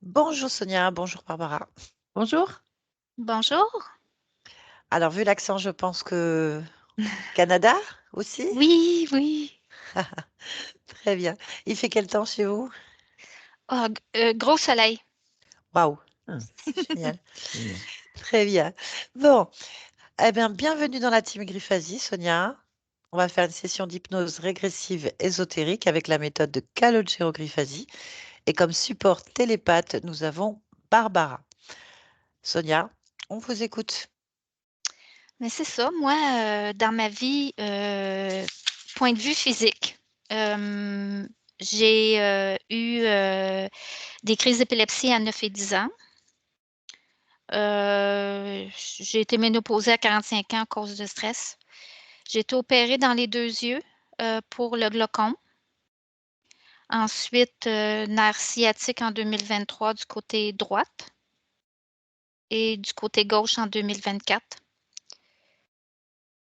Bonjour Sonia, bonjour Barbara. Bonjour. Bonjour. Alors, vu l'accent, je pense que Canada aussi? Oui, oui. Très bien. Il fait quel temps chez vous? Gros soleil. Waouh, Ah, génial. génial. Très bien. Bon, eh bien, bienvenue dans la team Griffasie, Sonia. On va faire une session d'hypnose régressive ésotérique avec la méthode de Calogero Griffasie. Et comme support télépathe, nous avons Barbara. Sonia, on vous écoute. Mais c'est ça, moi, dans ma vie, point de vue physique, j'ai eu des crises d'épilepsie à 9 et 10 ans. J'ai été ménopausée à 45 ans à cause de stress. J'ai été opérée dans les deux yeux pour le glaucome. Ensuite, nerf sciatique en 2023 du côté droite et du côté gauche en 2024.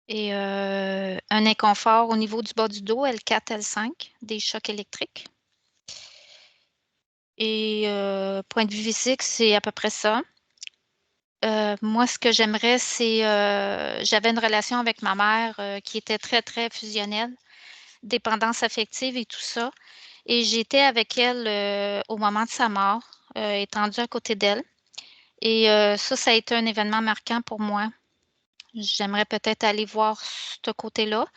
Et un inconfort au niveau du bas du dos, L4, L5, des chocs électriques. Et point de vue physique, c'est à peu près ça. Moi, ce que j'aimerais, c'est j'avais une relation avec ma mère qui était très, très fusionnelle, dépendance affective et tout ça. Et j'étais avec elle au moment de sa mort, étendue à côté d'elle. Et ça a été un événement marquant pour moi. J'aimerais peut-être aller voir ce côté-là.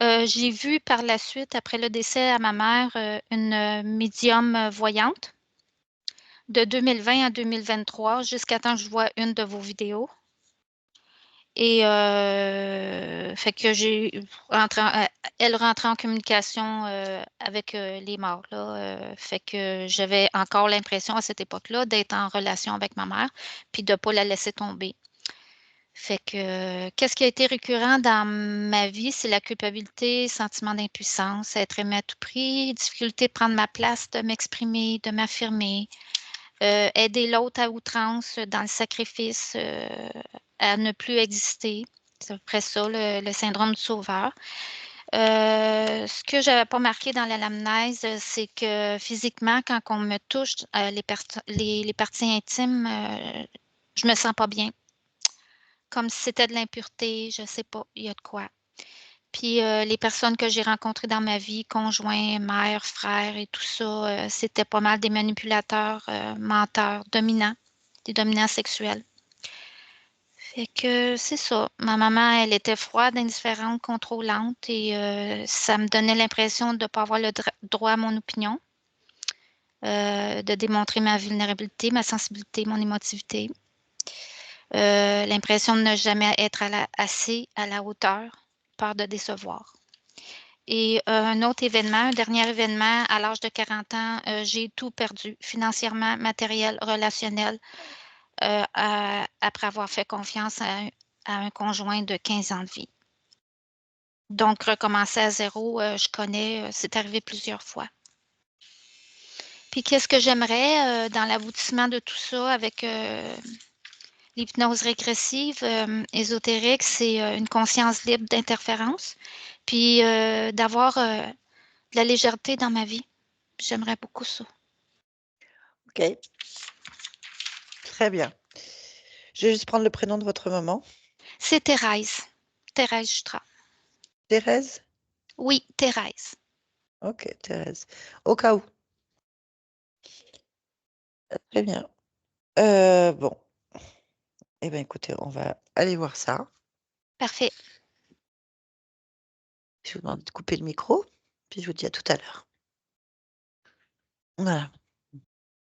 J'ai vu par la suite, après le décès à ma mère, une médium voyante de 2020 à 2023, jusqu'à temps que je vois une de vos vidéos. Et fait que elle rentrait en communication avec les morts, là. Fait que j'avais encore l'impression à cette époque-là d'être en relation avec ma mère, puis de ne pas la laisser tomber. Fait que, qu'est-ce qui a été récurrent dans ma vie, c'est la culpabilité, sentiment d'impuissance, être aimé à tout prix, difficulté de prendre ma place, de m'exprimer, de m'affirmer, aider l'autre à outrance dans le sacrifice, à ne plus exister. C'est à peu près ça, le syndrome du sauveur. Ce que je n'avais pas marqué dans l'anamnèse, c'est que physiquement, quand on me touche les parties intimes, je me sens pas bien comme si c'était de l'impureté, je sais pas, il y a de quoi. Puis les personnes que j'ai rencontrées dans ma vie, conjoints, mères, frères et tout ça, c'était pas mal des manipulateurs, menteurs, dominants, des dominants sexuels. Fait que c'est ça. Ma maman, elle était froide, indifférente, contrôlante et ça me donnait l'impression de ne pas avoir le droit à mon opinion, de démontrer ma vulnérabilité, ma sensibilité, mon émotivité. L'impression de ne jamais être assez à la hauteur, peur de décevoir. Et un autre événement, un dernier événement, à l'âge de 40 ans, j'ai tout perdu, financièrement, matériel, relationnel, après avoir fait confiance à un conjoint de 15 ans de vie. Donc, recommencer à zéro, je connais, c'est arrivé plusieurs fois. Puis, qu'est-ce que j'aimerais dans l'aboutissement de tout ça avec l'hypnose régressive ésotérique, c'est une conscience libre d'interférence, puis d'avoir de la légèreté dans ma vie. J'aimerais beaucoup ça. Ok, très bien. Je vais juste prendre le prénom de votre maman. C'est Thérèse. Thérèse Jutra. Thérèse? Oui, Thérèse. Ok, Thérèse. Au cas où. Très bien. Bon, eh bien écoutez, on va aller voir ça. Parfait. Je vous demande de couper le micro, puis je vous dis à tout à l'heure. Voilà.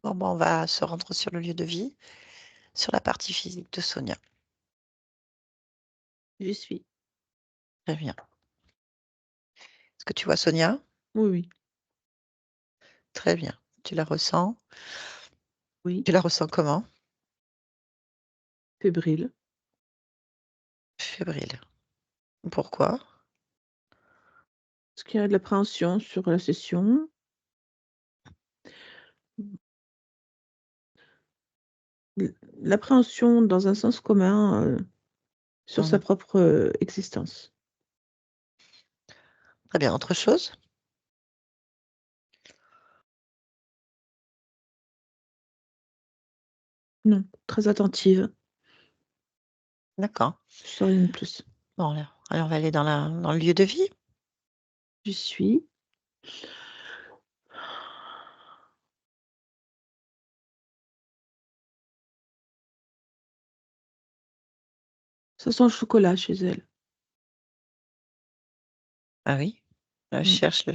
Bon, ben, on va se rendre sur le lieu de vie, sur la partie physique de Sonia. J'y suis. Très bien. Est-ce que tu vois Sonia? Oui, oui, Très bien. Tu la ressens? oui. Tu la ressens comment? Fébrile. Fébrile. Pourquoi? Est-ce qu'il y a de l'appréhension sur la session? L'appréhension dans un sens commun sur sa Mhm. propre existence. Très bien. Autre chose? Non, très attentive. D'accord. Je sais rien de plus. Bon, allez, on va aller dans le lieu de vie. J'y suis. Ça sent le chocolat chez elle. Ah oui. Mm. Cherche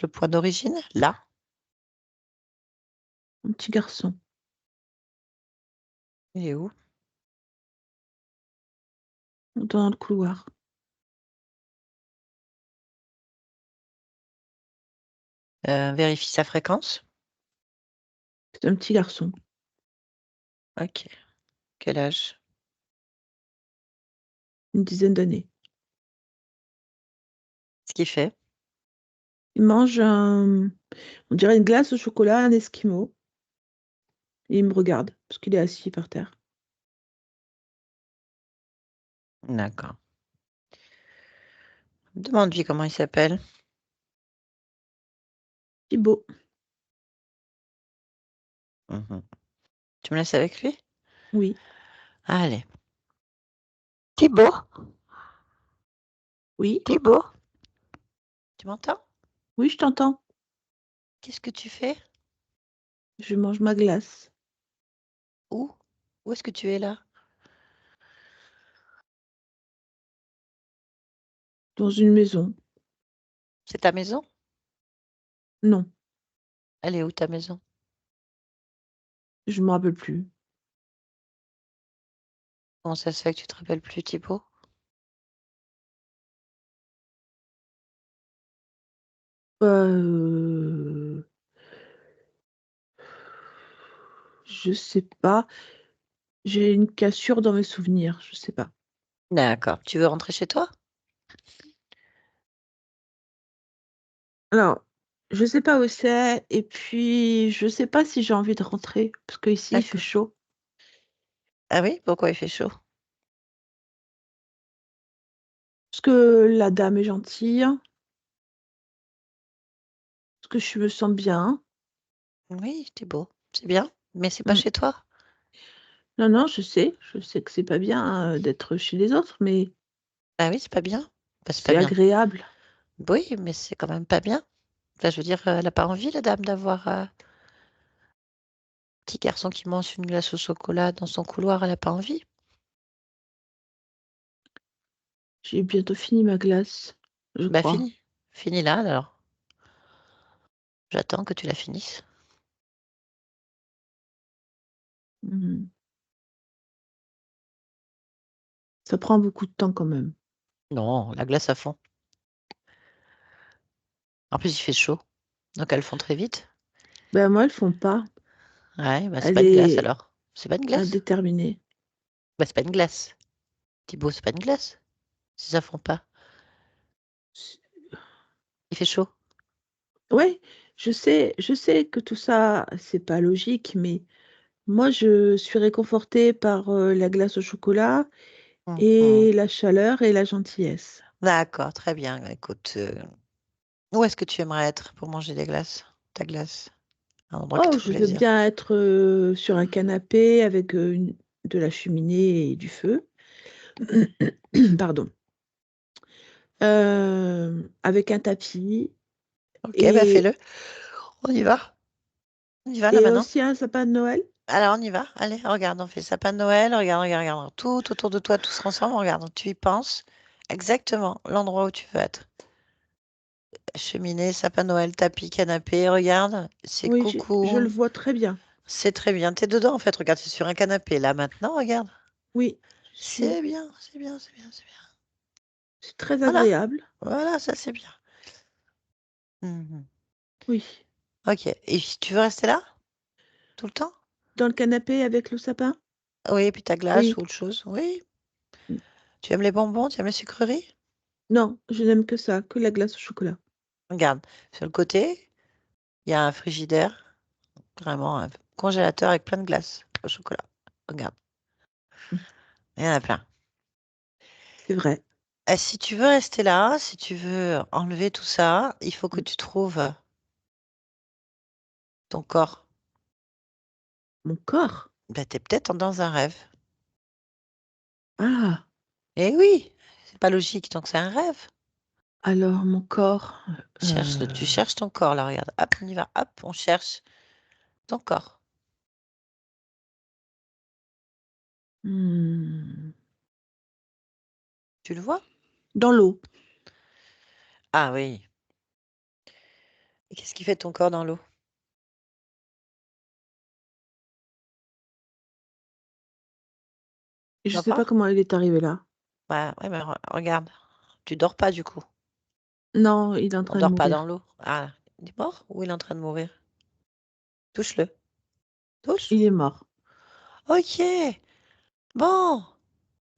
le point d'origine. Là. Un petit garçon. Il est où? Dans le couloir. Vérifie sa fréquence. C'est un petit garçon. Ok. Quel âge? Une dizaine d'années. Ce qu'il fait? Il mange on dirait une glace au chocolat, un esquimau. Et il me regarde, parce qu'il est assis par terre. D'accord. Demande-lui comment il s'appelle. Thibaut. Mhm. Tu me laisses avec lui? Oui. Allez. Thibaut? Oui. Thibaut? Tu m'entends? Oui, je t'entends. Qu'est-ce que tu fais? Je mange ma glace. Où? Où est-ce que tu es là? Dans une maison. C'est ta maison? Non, Elle est où ta maison? je me rappelle plus. Comment ça se fait que tu te rappelles plus, Thibaut? Euh, Je sais pas. J'ai une cassure dans mes souvenirs. Je sais pas. D'accord. Tu veux rentrer chez toi? Alors, je sais pas où c'est. Et puis, je sais pas si j'ai envie de rentrer. Parce qu'ici, il fait D'accord. chaud. Ah oui? Pourquoi il fait chaud? Parce que la dame est gentille. Parce que je me sens bien. Oui, Thibaut. C'est bien, mais c'est pas Mm. chez toi. Non, non, je sais. Je sais que c'est pas bien d'être chez les autres, mais Ah oui, c'est pas bien. Bah, c'est pas c'est bien. agréable. Oui, mais c'est quand même pas bien. Enfin, je veux dire, elle a pas envie, la dame, d'avoir un petit garçon qui mange une glace au chocolat dans son couloir. Elle a pas envie. J'ai bientôt fini ma glace, je Bah, crois. fini. Fini là, alors. J'attends que tu la finisses. Mm. Ça prend beaucoup de temps quand même. Non, la glace à fond. En plus, il fait chaud. Donc, elles font très vite. Ben moi, elles font pas. Ouais, bah, c'est Elle pas une glace est alors. C'est pas une glace? indéterminée. Bah, c'est pas une glace. Thibaut, c'est pas une glace. Si ça fond pas. Il fait chaud. Ouais, je sais que tout ça, c'est pas logique, mais moi, je suis réconfortée par la glace au chocolat Mhm. et la chaleur et la gentillesse. D'accord, très bien. Écoute, où est-ce que tu aimerais être pour manger des glaces? Ta glace? Un endroit qui te Oh, ferait je veux plaisir. bien être sur un canapé avec de la cheminée et du feu. Pardon. Avec un tapis Ok, bah et, fais-le. On y va. On y va là et maintenant. aussi un sapin de Noël. Alors on y va. Allez, regarde, on fait sapin de Noël. Regarde, regarde, regarde. Tout autour de toi, tous ensemble. Regarde, tu y penses. Exactement l'endroit où tu veux être. Cheminée, sapin de Noël, tapis, canapé. Regarde, c'est Oui, je le coucou. vois très bien. C'est très bien. T'es dedans en fait. Regarde, c'est sur un canapé là maintenant. Regarde. Oui, je suis. C'est bien, c'est bien, c'est bien, c'est bien. C'est très Voilà, agréable. voilà, ça c'est bien. Mhm. Oui. Ok. Et tu veux rester là tout le temps? Dans le canapé avec le sapin? Oui, et puis ta glace Oui. ou autre chose. Oui. Tu aimes les bonbons? Tu aimes les sucreries? Non, je n'aime que ça, que la glace au chocolat. Regarde, sur le côté, il y a un frigidaire, vraiment un congélateur avec plein de glace au chocolat. Regarde, Mm. il y en a plein. C'est vrai. Et si tu veux rester là, si tu veux enlever tout ça, il faut que Mm. tu trouves ton corps. Mon corps. Ben, tu es peut-être dans un rêve. Ah, Eh oui, c'est pas logique, donc c'est un rêve. alors mon corps. Cherche-le, tu cherches ton corps, là, regarde. Hop, on y va, hop, on cherche ton corps. Tu le vois? Dans l'eau. Ah oui. Et qu'est-ce qui fait ton corps dans l'eau? Je Tu sais pas? pas comment il est arrivé là. Bah, ouais, mais regarde, tu dors pas du coup. Non, il est en On train de dort pas dans mourir. l'eau. Ah, il est mort ou il est en train de mourir? Touche-le. Touche. Il est mort. Ok. Bon.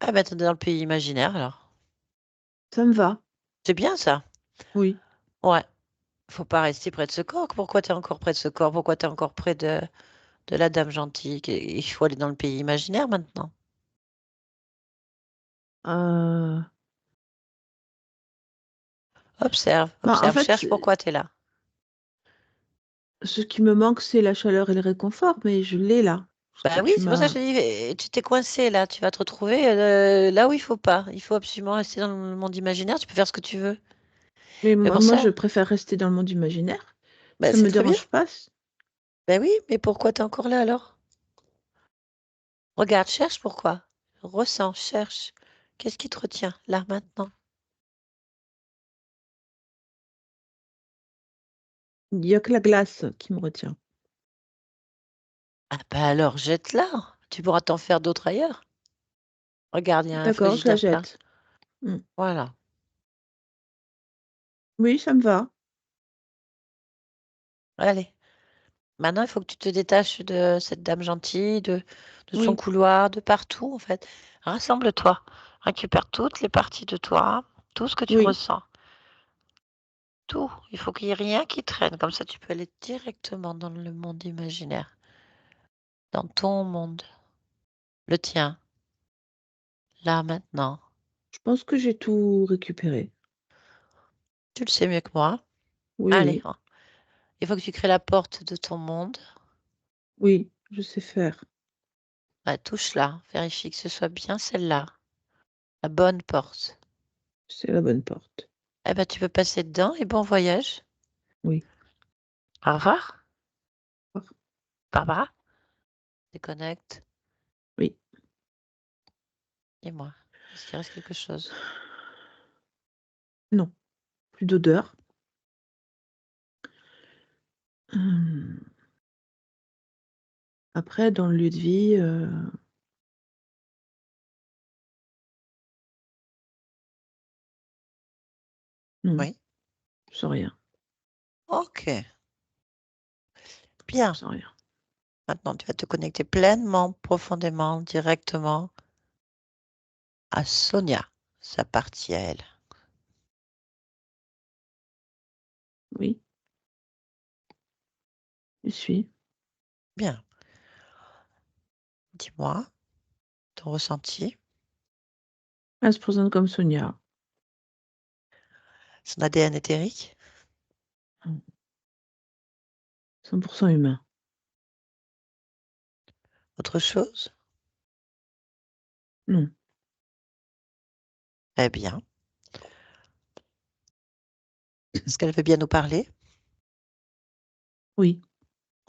Ah ben, t'es dans le pays imaginaire alors. Ça me va. C'est bien ça. Oui. Ouais. Faut pas rester près de ce corps. Pourquoi t'es encore près de ce corps? Pourquoi t'es encore près de la dame gentille? Il faut aller dans le pays imaginaire maintenant. Euh, Observe, Bah, en observe, fait, cherche pourquoi tu es là. ce qui me manque, c'est la chaleur et le réconfort, mais je l'ai là. Ce que Bah oui, tu c'est pour ça que m'as. je te dis, tu t'es coincé là, tu vas te retrouver là où il faut pas. Il faut absolument rester dans le monde imaginaire, tu peux faire ce que tu veux. Mais Mais moi, pour moi, ça, je préfère rester dans le monde imaginaire. bah Ça c'est me très bien. dérange pas. Bah oui, mais pourquoi tu es encore là alors? Regarde, cherche pourquoi. Ressens, cherche. Qu'est-ce qui te retient là maintenant? Il n'y a que la glace qui me retient. Ah bah alors jette-la. Tu pourras t'en faire d'autres ailleurs. Regarde, il y a un D'accord, je la frigidaire plein. jette. Mm. Voilà. Oui, ça me va. Allez. Maintenant, il faut que tu te détaches de cette dame gentille, de son Oui, couloir, de partout, en fait. Rassemble-toi. Récupère toutes les parties de toi, tout ce que tu oui. ressens. Tout. Il faut qu'il n'y ait rien qui traîne. Comme ça, tu peux aller directement dans le monde imaginaire. Dans ton monde. Le tien. Là, maintenant. Je pense que j'ai tout récupéré. Tu le sais mieux que moi. Oui, Allez. oui. Il faut que tu crées la porte de ton monde. Oui, je sais faire. Bah, touche-la. Vérifie que ce soit bien celle-là. La bonne porte. C'est la bonne porte. Eh ben, tu peux passer dedans et bon voyage. Oui. Au revoir. Au revoir. Barbara, déconnecte. Oui. Dis-moi, est-ce qu'il reste quelque chose? Non, plus d'odeur. Hum. Après, dans le lieu de vie, non, Oui. je sens rien. Ok, Je bien. sens rien. Maintenant, tu vas te connecter pleinement, profondément, directement à Sonia, sa partie à elle. Oui, je suis. Bien. Dis-moi ton ressenti, Elle se présente comme Sonia. son ADN éthérique, 100% humain. autre chose? Non. Eh bien. Est-ce qu'elle veut bien nous parler? Oui.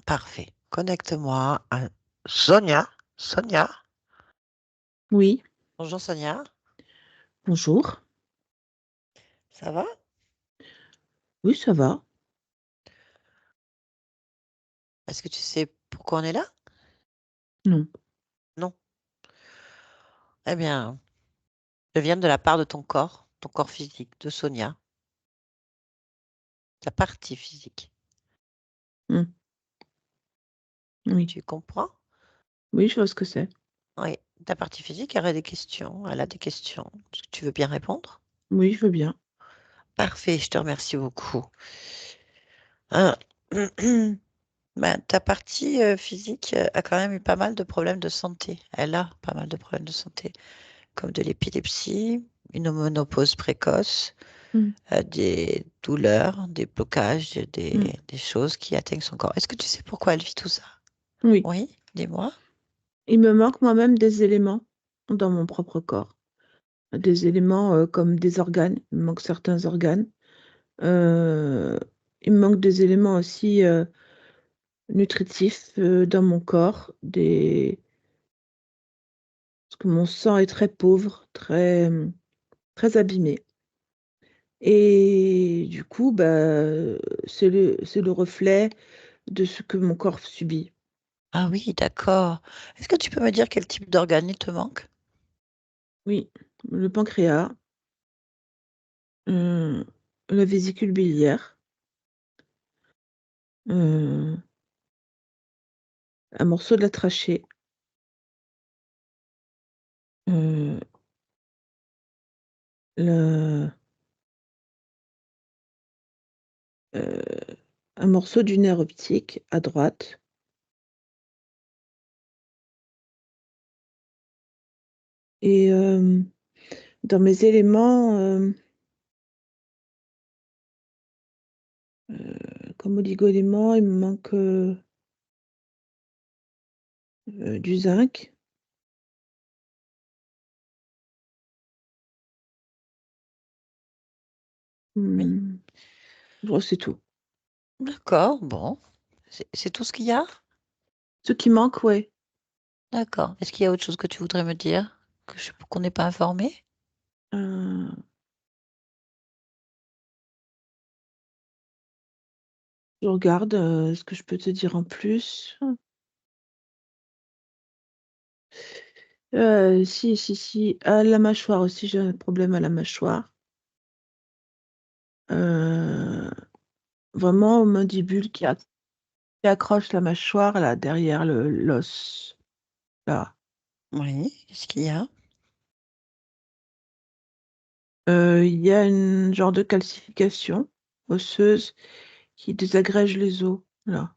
Parfait. Connecte-moi à Sonia. Sonia. Oui. Bonjour Sonia. Bonjour. Ça va? Oui, ça va. Est-ce que tu sais pourquoi on est là? Non. Non. Eh bien, je viens de la part de ton corps physique, de Sonia, ta partie physique. Hum. Oui. Tu comprends? Oui, je vois ce que c'est. Oui, ta partie physique, elle a des questions. Elle a des questions. Est-ce que tu veux bien répondre? Oui, je veux bien. Parfait, je te remercie beaucoup. Hein, ben, ta partie physique a quand même eu pas mal de problèmes de santé. Elle a pas mal de problèmes de santé, comme de l'épilepsie, une ménopause précoce, Hum, des douleurs, des blocages, hum. des choses qui atteignent son corps. Est-ce que tu sais pourquoi elle vit tout ça? Oui. Oui, dis-moi. Il me manque moi-même des éléments dans mon propre corps. Des éléments comme des organes. Il me manque certains organes. Il me manque des éléments aussi nutritifs dans mon corps. Parce que mon sang est très pauvre, très abîmé. Et du coup, c'est le reflet de ce que mon corps subit. Ah oui, d'accord. Est-ce que tu peux me dire quel type d'organe il te manque? Oui, le pancréas, euh, la vésicule biliaire, euh, un morceau de la trachée, euh, le- euh, un morceau du nerf optique à droite. Et dans mes éléments, comme oligo-éléments, il me manque du zinc. Oui. Bon, c'est tout. D'accord, bon. C'est tout ce qu'il y a? Ce qui manque, ouais. D'accord. Est-ce qu'il y a autre chose que tu voudrais me dire qu'on n'est pas informé? Euh, je regarde ce que je peux te dire en plus. Si. À la mâchoire aussi, j'ai un problème à la mâchoire. Euh, Vraiment au mandibule qui accroche la mâchoire là, derrière l'os. Là. Oui, qu'est-ce qu'il y a? Il y a une genre de calcification osseuse qui désagrège les os. Là.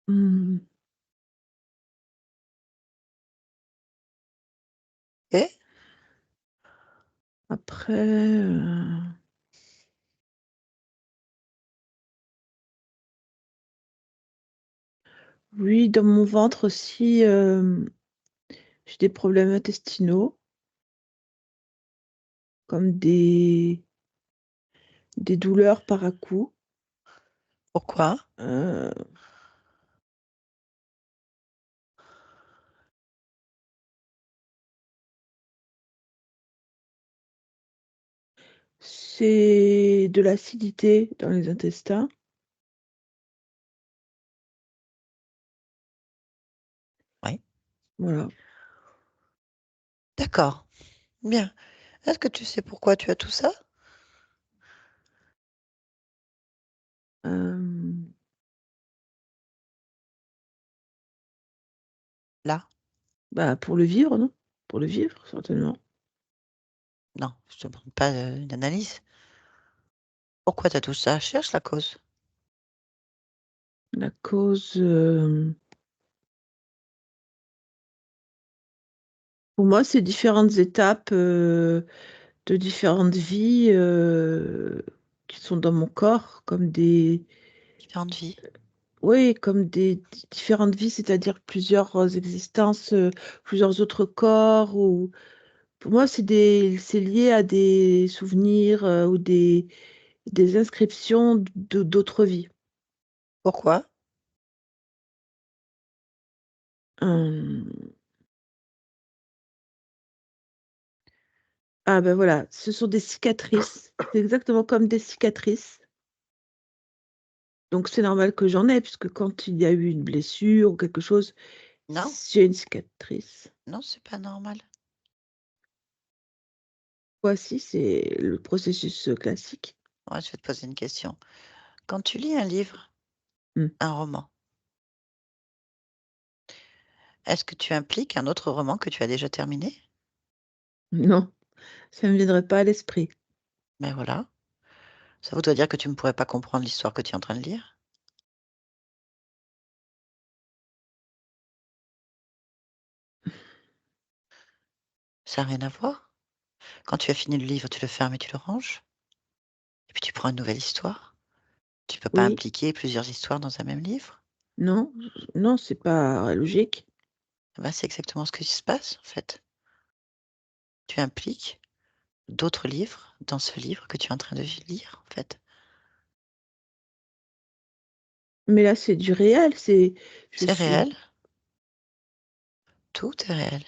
Hmm. Et Après, oui, dans mon ventre aussi, j'ai des problèmes intestinaux, comme des douleurs par à-coups. pourquoi? Euh, c'est de l'acidité dans les intestins. Oui. Voilà. D'accord. Bien. Est-ce que tu sais pourquoi tu as tout ça? Euh, Là? Pour le vivre, non? Pour le vivre, certainement. Non, je ne te demande pas une analyse. Pourquoi tu as tout ça? Cherche la cause. La cause, pour moi, c'est différentes étapes de différentes vies qui sont dans mon corps, comme Différente vie. oui, comme des différentes vies, c'est-à-dire plusieurs existences, plusieurs autres corps. Ou pour moi, c'est lié à des souvenirs ou des inscriptions d'autres vies. Pourquoi? Hum, Ah ben voilà, ce sont des cicatrices. C'est exactement comme des cicatrices. Donc c'est normal que j'en ai, puisque quand il y a eu une blessure ou quelque chose, Non, j'ai une cicatrice. non, c'est pas normal. Voici, c'est le processus classique. Ouais, je vais te poser une question. Quand tu lis un livre, Hmm. un roman, est-ce que tu impliques un autre roman que tu as déjà terminé? Non, ça ne me viendrait pas à l'esprit. Ben voilà. Ça voudrait dire que tu ne pourrais pas comprendre l'histoire que tu es en train de lire? Ça n'a rien à voir. Quand tu as fini le livre, tu le fermes et tu le ranges, et puis tu prends une nouvelle histoire. Tu peux pas Oui, impliquer plusieurs histoires dans un même livre? Non, non, c'est pas logique. Ben, c'est exactement ce qui se passe, en fait. Tu impliques d'autres livres dans ce livre que tu es en train de lire, en fait. Mais là, c'est du réel, je C'est suis, réel, tout est réel.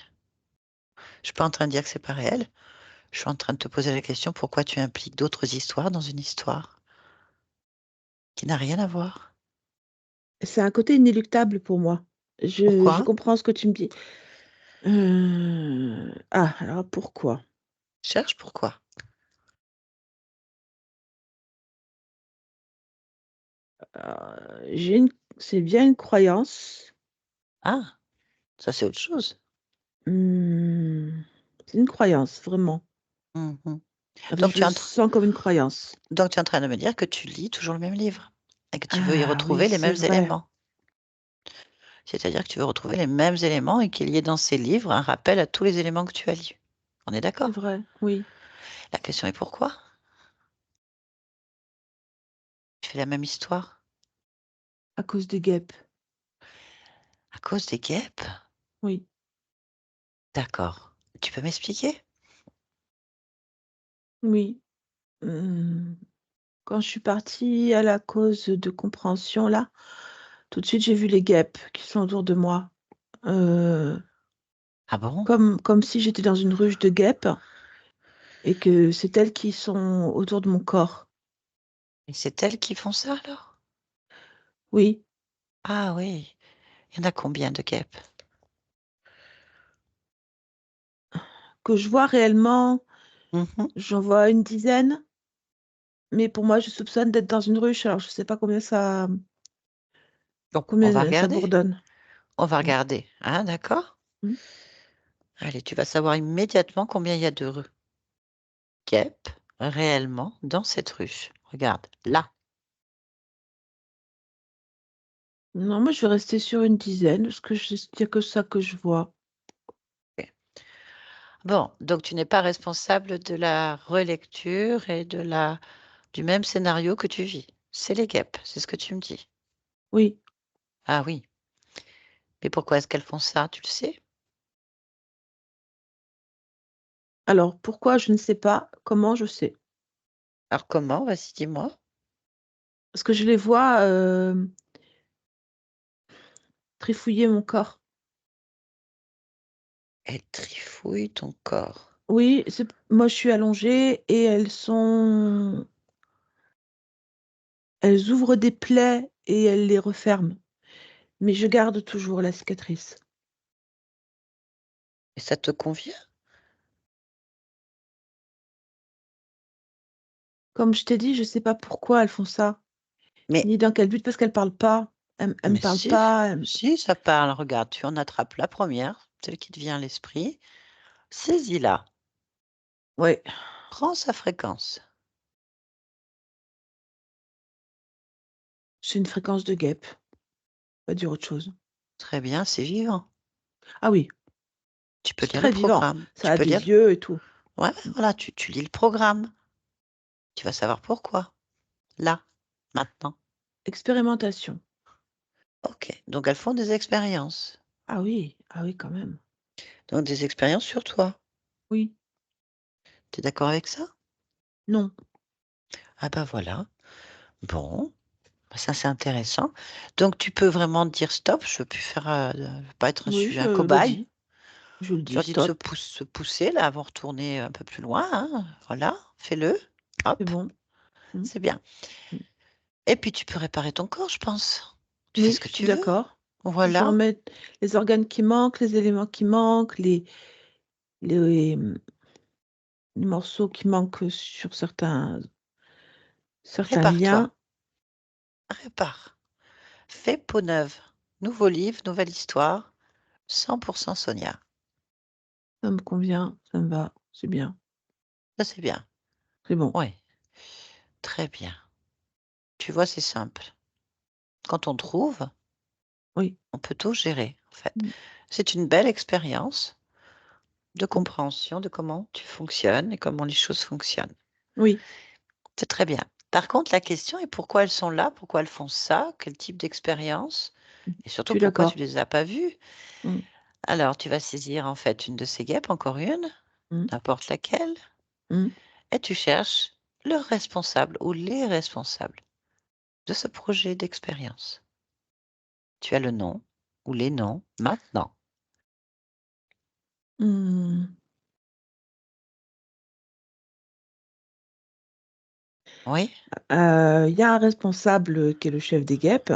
Je suis pas en train de dire que c'est pas réel. Je suis en train de te poser la question pourquoi tu impliques d'autres histoires dans une histoire qui n'a rien à voir. c'est un côté inéluctable pour moi. Je Pourquoi? comprends ce que tu me dis. Ah, alors pourquoi? Cherche pourquoi. C'est bien une croyance. Ah, ça c'est autre chose. Mmh, c'est une croyance, vraiment. Mhm. Enfin, Donc je tu es le en train, sens comme une croyance. donc tu es en train de me dire que tu lis toujours le même livre et que tu veux y Ah oui, retrouver les c'est mêmes vrai, éléments. C'est-à-dire que tu veux retrouver les mêmes éléments et qu'il y ait dans ces livres un rappel à tous les éléments que tu as lus. On est c'est d'accord? vrai, oui, La question est pourquoi? Tu fais la même histoire? à cause des guêpes, À cause des guêpes? oui. D'accord. Tu peux m'expliquer? Oui. Mmh, quand je suis partie à la cause de compréhension là, tout de suite j'ai vu les guêpes qui sont autour de moi. Heu, Ah bon? comme si j'étais dans une ruche de guêpes et que c'est elles qui sont autour de mon corps. Et c'est elles qui font ça alors? Oui, Ah oui. Il y en a combien de guêpes? que je vois réellement, Mhm. j'en vois une dizaine, mais pour moi, je soupçonne d'être dans une ruche, alors je sais pas Bon, on va combien ça regarder. bourdonne. On va Mmh. regarder. Hein, d'accord? Mmh. Allez, tu vas savoir immédiatement combien il y a de guêpes réellement dans cette ruche. Regarde, là. Non, moi je vais rester sur une dizaine parce que il y a que ça que je vois. Ok. Bon, donc tu n'es pas responsable de la relecture et du même scénario que tu vis. C'est les guêpes, c'est ce que tu me dis. Oui. Ah oui. Mais pourquoi est-ce qu'elles font ça, tu le sais? Alors pourquoi, je ne sais pas. Comment, je sais. Alors comment? Vas-y, dis-moi. Parce que je les vois, trifouiller mon corps. Elles trifouillent ton corps. Oui, moi je suis allongée et elles ouvrent des plaies et elles les referment, mais je garde toujours la cicatrice. Et ça te convient? Comme je t'ai dit, je sais pas pourquoi elles font ça, Mais, ni dans quel but, parce qu'elles parlent pas. Elles me mais parlent si, pas, si, ça parle. Regarde, tu en attrapes la première, celle qui te vient à l'esprit. Saisis-la. ouais, Prends sa fréquence. c'est une fréquence de guêpe, pas dire autre chose. Très bien, c'est vivant. Ah oui, Tu peux c'est lire le très vivant, programme. ça Tu a peux lire. des yeux et tout. Ouais, Mmh. voilà, tu lis le programme. Tu vas savoir pourquoi. Là, maintenant. Expérimentation. Ok. Donc elles font des expériences. Ah oui, quand même. Donc des expériences sur toi. Oui, Tu es d'accord avec ça? non, Ah bah voilà. Bon, bah ça c'est intéressant. Donc tu peux vraiment dire stop. Je veux plus faire, je veux pas être un oui, sujet, un je le cobaye. dis. Je le Tu dis, leur dis de stop, se pousser là, avant de retourner un peu plus loin. Hein. Voilà, fais-le. c'est Hop, bon. Mmh, c'est bien. mmh. Et puis tu peux réparer ton corps, je pense. Tu fais Oui, ce que je suis tu veux. d'accord. Je Voilà. remets les organes qui manquent, les éléments qui manquent, les, mmh, les morceaux qui manquent sur certains Répare-toi. liens. Répare. Fais peau neuve. Nouveau livre, nouvelle histoire. 100% Sonia. Ça me convient, ça me va, c'est bien, Ça c'est bien. c'est bon. Oui, très bien. Tu vois, c'est simple. Quand on trouve, Oui, on peut tout gérer, en fait. mmh, C'est une belle expérience de mmh, compréhension de comment tu fonctionnes et comment les choses fonctionnent. oui, C'est très bien. Par contre, la question est pourquoi elles sont là? Pourquoi elles font ça? Quel type d'expérience? Et Je surtout, suis pourquoi d'accord. tu les as pas vus? Mm. Alors, tu vas saisir en fait une de ces guêpes, encore une, Mm. n'importe laquelle, Mm. et tu cherches le responsable ou les responsables de ce projet d'expérience. Tu as le nom ou les noms maintenant. Mm. Oui? Il y a un responsable qui est le chef des guêpes,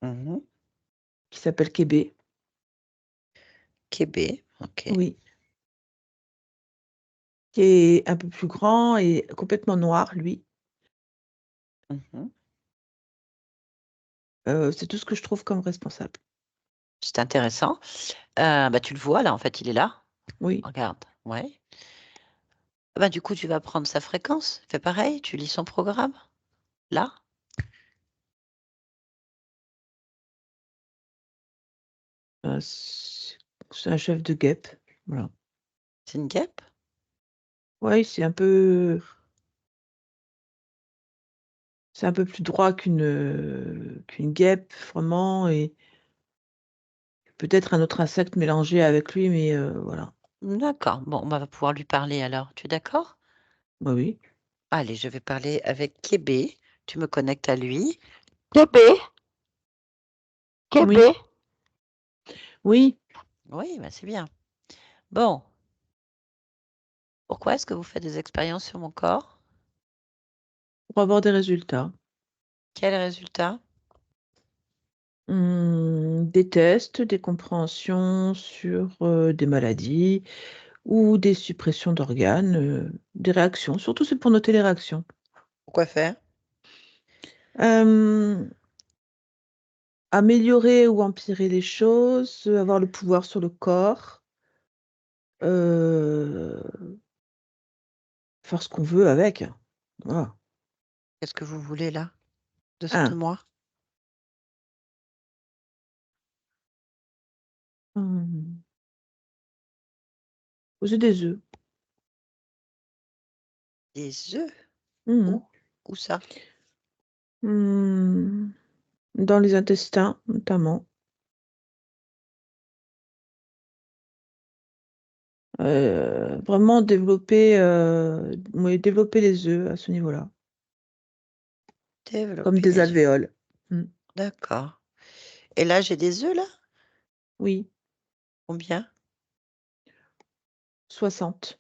Mhm. qui s'appelle Kébé. Québec, ok. Oui. Qui est un peu plus grand et complètement noir, lui. Mhm. C'est tout ce que je trouve comme responsable. C'est intéressant. Bah, tu le vois là, en fait, il est là. Oui. Regarde, ouais. Bah, du coup, tu vas prendre sa fréquence. Fais pareil, tu lis son programme. Là, C'est un chef de guêpe. Voilà. c'est une guêpe. Oui, c'est un peu plus droit qu'une guêpe, vraiment, et peut-être un autre insecte mélangé avec lui, mais voilà. D'accord. Bon, on va pouvoir lui parler alors. Tu es d'accord? Bah oui. Allez, je vais parler avec Kébé. Tu me connectes à lui. Kébé, Oui. Kébé. Oui, Oui, bah, c'est bien. Bon, pourquoi est-ce que vous faites des expériences sur mon corps? pour avoir des résultats. Quel résultat? Des tests, des compréhensions sur, des maladies ou des suppressions d'organes, des réactions. Surtout, c'est pour noter les réactions. Pourquoi faire? Hem, Améliorer ou empirer les choses, avoir le pouvoir sur le corps, heu, faire ce qu'on veut avec. Voilà. Qu'est-ce que vous voulez là, de Ah, moi? mmh, poser des œufs. Des œufs? Mmh mh. Où? Où ça? Mmh, dans les intestins, notamment. Vraiment développer les œufs à ce niveau-là, comme Développer des les œufs. alvéoles. Mmh. D'accord. Et là, j'ai des œufs là? Oui, Combien? 60.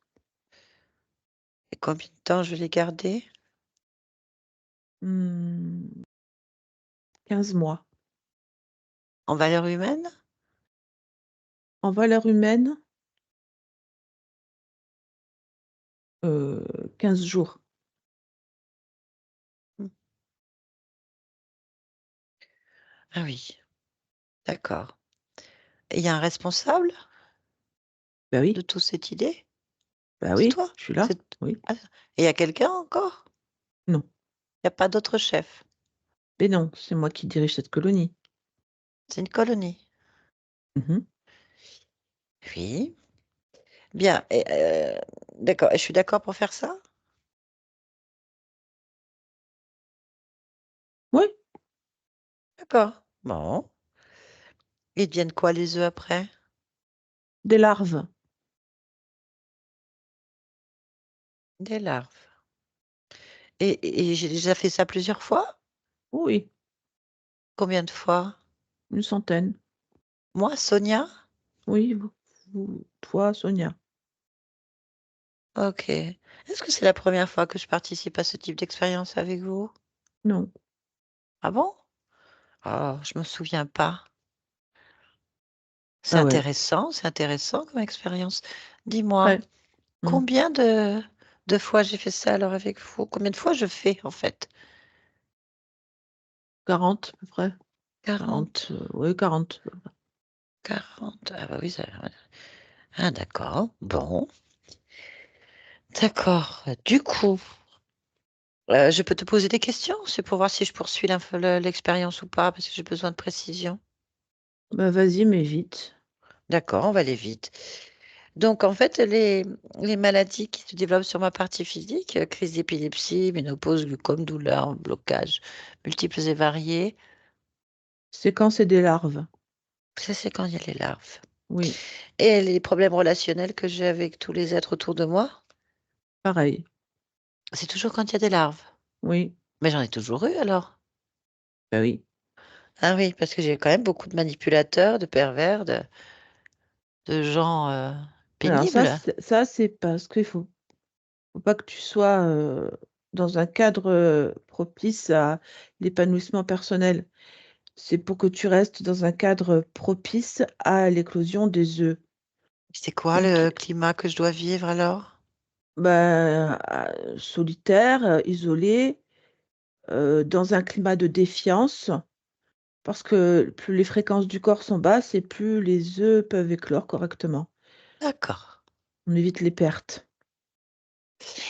Et combien de temps je vais les garder? Mmh, 15 mois. En valeur humaine? En valeur humaine, 15 jours. Mmh. Ah oui, d'accord. Et il y a un responsable Bah de oui, toute cette idée? bah C'est oui, toi? je suis là. Oui. Ah, et il y a quelqu'un encore? Non, Il y a pas d'autre chef? mais non, c'est moi qui dirige cette colonie. C'est une colonie? Mmh mh. Oui. Bien et d'accord et je suis d'accord pour faire ça? Oui, D'accord. Bon. Ils deviennent quoi les œufs après? des larves. Des larves. Et j'ai déjà fait ça plusieurs fois? Oui, Combien de fois? une centaine. Moi, Sonia? Oui, toi, Sonia. OK. Est-ce que c'est la première fois que je participe à ce type d'expérience avec vous? Non. Ah bon? Oh, je me souviens pas. Ah ouais, C'est intéressant comme expérience. Dis-moi, très. Mmh. combien de fois j'ai fait ça alors avec vous? Combien de fois je fais en fait? 40 à peu près. 40, 40, oui 40. 40. Ah bah oui, ça ouais. Ah d'accord, bon, d'accord. Du coup, je peux te poser des questions? C'est pour voir si je poursuis l'expérience ou pas, parce que j'ai besoin de précision. Bah vas-y, mais vite. D'accord, on va aller vite. Donc en fait, les maladies qui se développent sur ma partie physique, crise d'épilepsie, ménopause, glucose, douleur, blocage multiples et variés, C'est quand c'est des larves. Ça, c'est quand il y a les larves. Oui, Et les problèmes relationnels que j'ai avec tous les êtres autour de moi, pareil. c'est toujours quand il y a des larves. Oui, Mais j'en ai toujours eu alors. bah oui. Ah oui, parce que j'ai quand même beaucoup de manipulateurs, de pervers, de gens Alors pénibles. ça c'est parce qu'il faut pas que tu sois dans un cadre propice à l'épanouissement personnel. C'est pour que tu restes dans un cadre propice à l'éclosion des œufs. C'est quoi Donc, le climat que je dois vivre alors? bah, solitaire, isolé, dans un climat de défiance, parce que plus les fréquences du corps sont basses et plus les œufs peuvent éclore correctement. D'accord. On évite les pertes.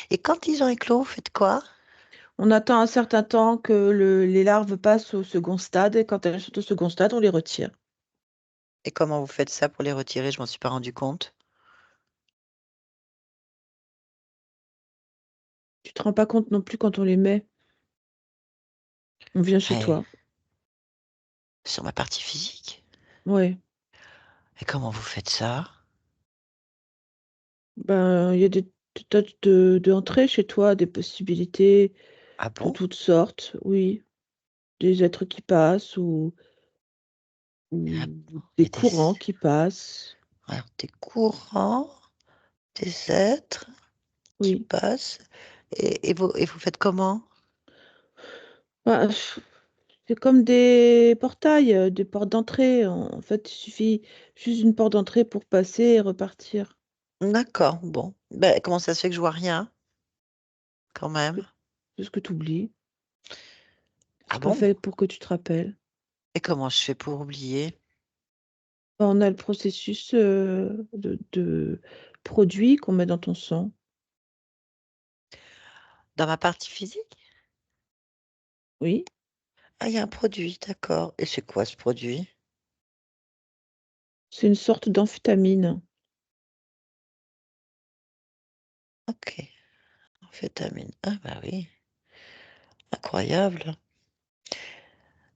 Et quand ils ont éclos, vous faites quoi? On attend un certain temps que les larves passent au second stade et quand elles sont au second stade, on les retire. Et comment vous faites ça pour les retirer? Je m'en suis pas rendu compte. Tu te rends pas compte non plus quand on les met. On vient chez Ouais, toi. sur ma partie physique. Ouais. Et comment vous faites ça? Ben, il y a des tas d'entrées chez toi, des possibilités Ah de bon? toutes sortes, oui. Des êtres qui passent Ah ou bon, il y des a des, courants qui passent. alors, des courants, des êtres qui Oui. passent. Et vous faites comment? Ben, c'est comme des portails, des portes d'entrée. En fait, il suffit juste d'une porte d'entrée pour passer et repartir. D'accord, bon. Ben, comment ça se fait que je vois rien, quand même? C'est ce que tu oublies. Ah C'est pas bon? fait pour que tu te rappelles. Et comment je fais pour oublier? Ben, on a le processus de produits qu'on met dans ton sang. Dans ma partie physique? Oui. Ah, il y a un produit, d'accord. Et c'est quoi ce produit? C'est une sorte d'amphétamine. Ok, amphétamine. Ah bah oui, incroyable.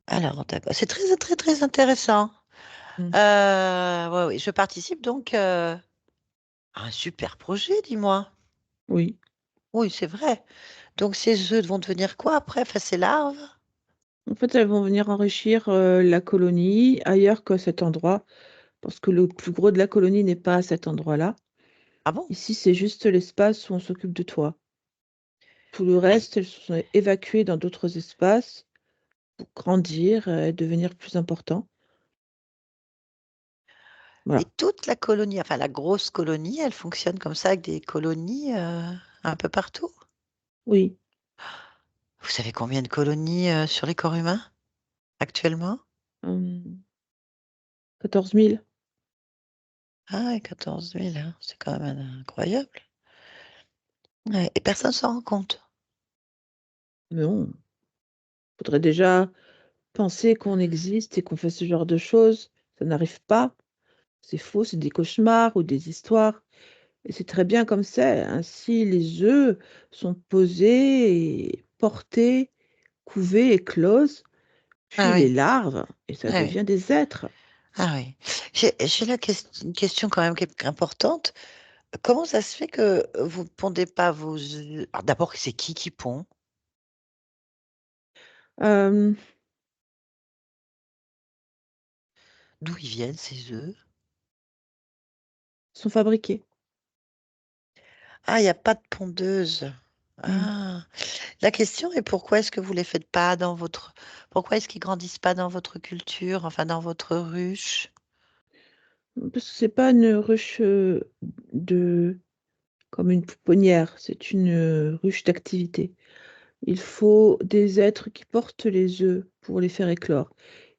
Alors, d'accord. C'est très, très, très intéressant. Mm. Ouais, oui, je participe donc à un super projet, dis-moi. Oui. Oui, c'est vrai. Donc ces œufs vont devenir quoi après? Enfin, ces larves? En fait, elles vont venir enrichir la colonie ailleurs qu'à cet endroit, parce que le plus gros de la colonie n'est pas à cet endroit-là. Ah bon? Ici, c'est juste l'espace où on s'occupe de toi. Tout le Aïe. reste, elles sont évacuées dans d'autres espaces pour grandir et devenir plus importants. Et Voilà. toute la colonie, enfin la grosse colonie, elle fonctionne comme ça avec des colonies un peu partout? Oui. Vous savez combien de colonies sur les corps humains actuellement? 14 000. Ah, ouais, 14 000, hein, c'est quand même incroyable. Ouais, et personne s'en rend compte. Mais bon, faudrait déjà penser qu'on existe et qu'on fait ce genre de choses. Ça n'arrive pas. C'est faux, c'est des cauchemars ou des histoires. Et c'est très bien comme c'est. Ainsi, les œufs sont posés et portés, couvés, écloses, Ah puis les oui, larves, et ça ah oui, devient des êtres. ah oui. J'ai une question quand même qui est importante. Comment ça se fait que vous ne pondez pas vos œufs? Alors d'abord, c'est qui pond? Euh, D'où ils viennent ces œufs? sont fabriqués. Ah, il n'y a pas de pondeuse. Hmm. Ah, la question est pourquoi est-ce que vous les faites pas dans votre... Pourquoi est-ce qu'ils grandissent pas dans votre culture, enfin dans votre ruche? Parce que c'est pas une ruche de comme une pouponnière, c'est une ruche d'activité. Il faut des êtres qui portent les œufs pour les faire éclore.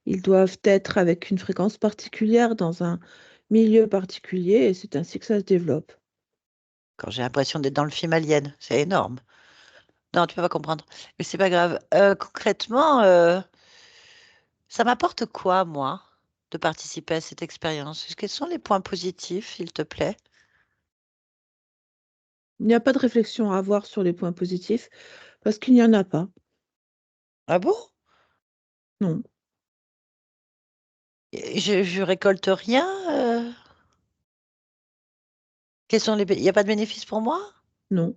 Ils doivent être avec une fréquence particulière dans un milieu particulier et c'est ainsi que ça se développe. Quand j'ai l'impression d'être dans le film Alien, c'est énorme. Non, tu peux pas comprendre. Mais c'est pas grave. Concrètement, ça m'apporte quoi, moi, de participer à cette expérience? Quels sont les points positifs, s'il te plaît? Il n'y a pas de réflexion à avoir sur les points positifs parce qu'il n'y en a pas. Ah bon? Non. Et je récolte rien. Quels sont il n'y a pas de bénéfice pour moi? Non,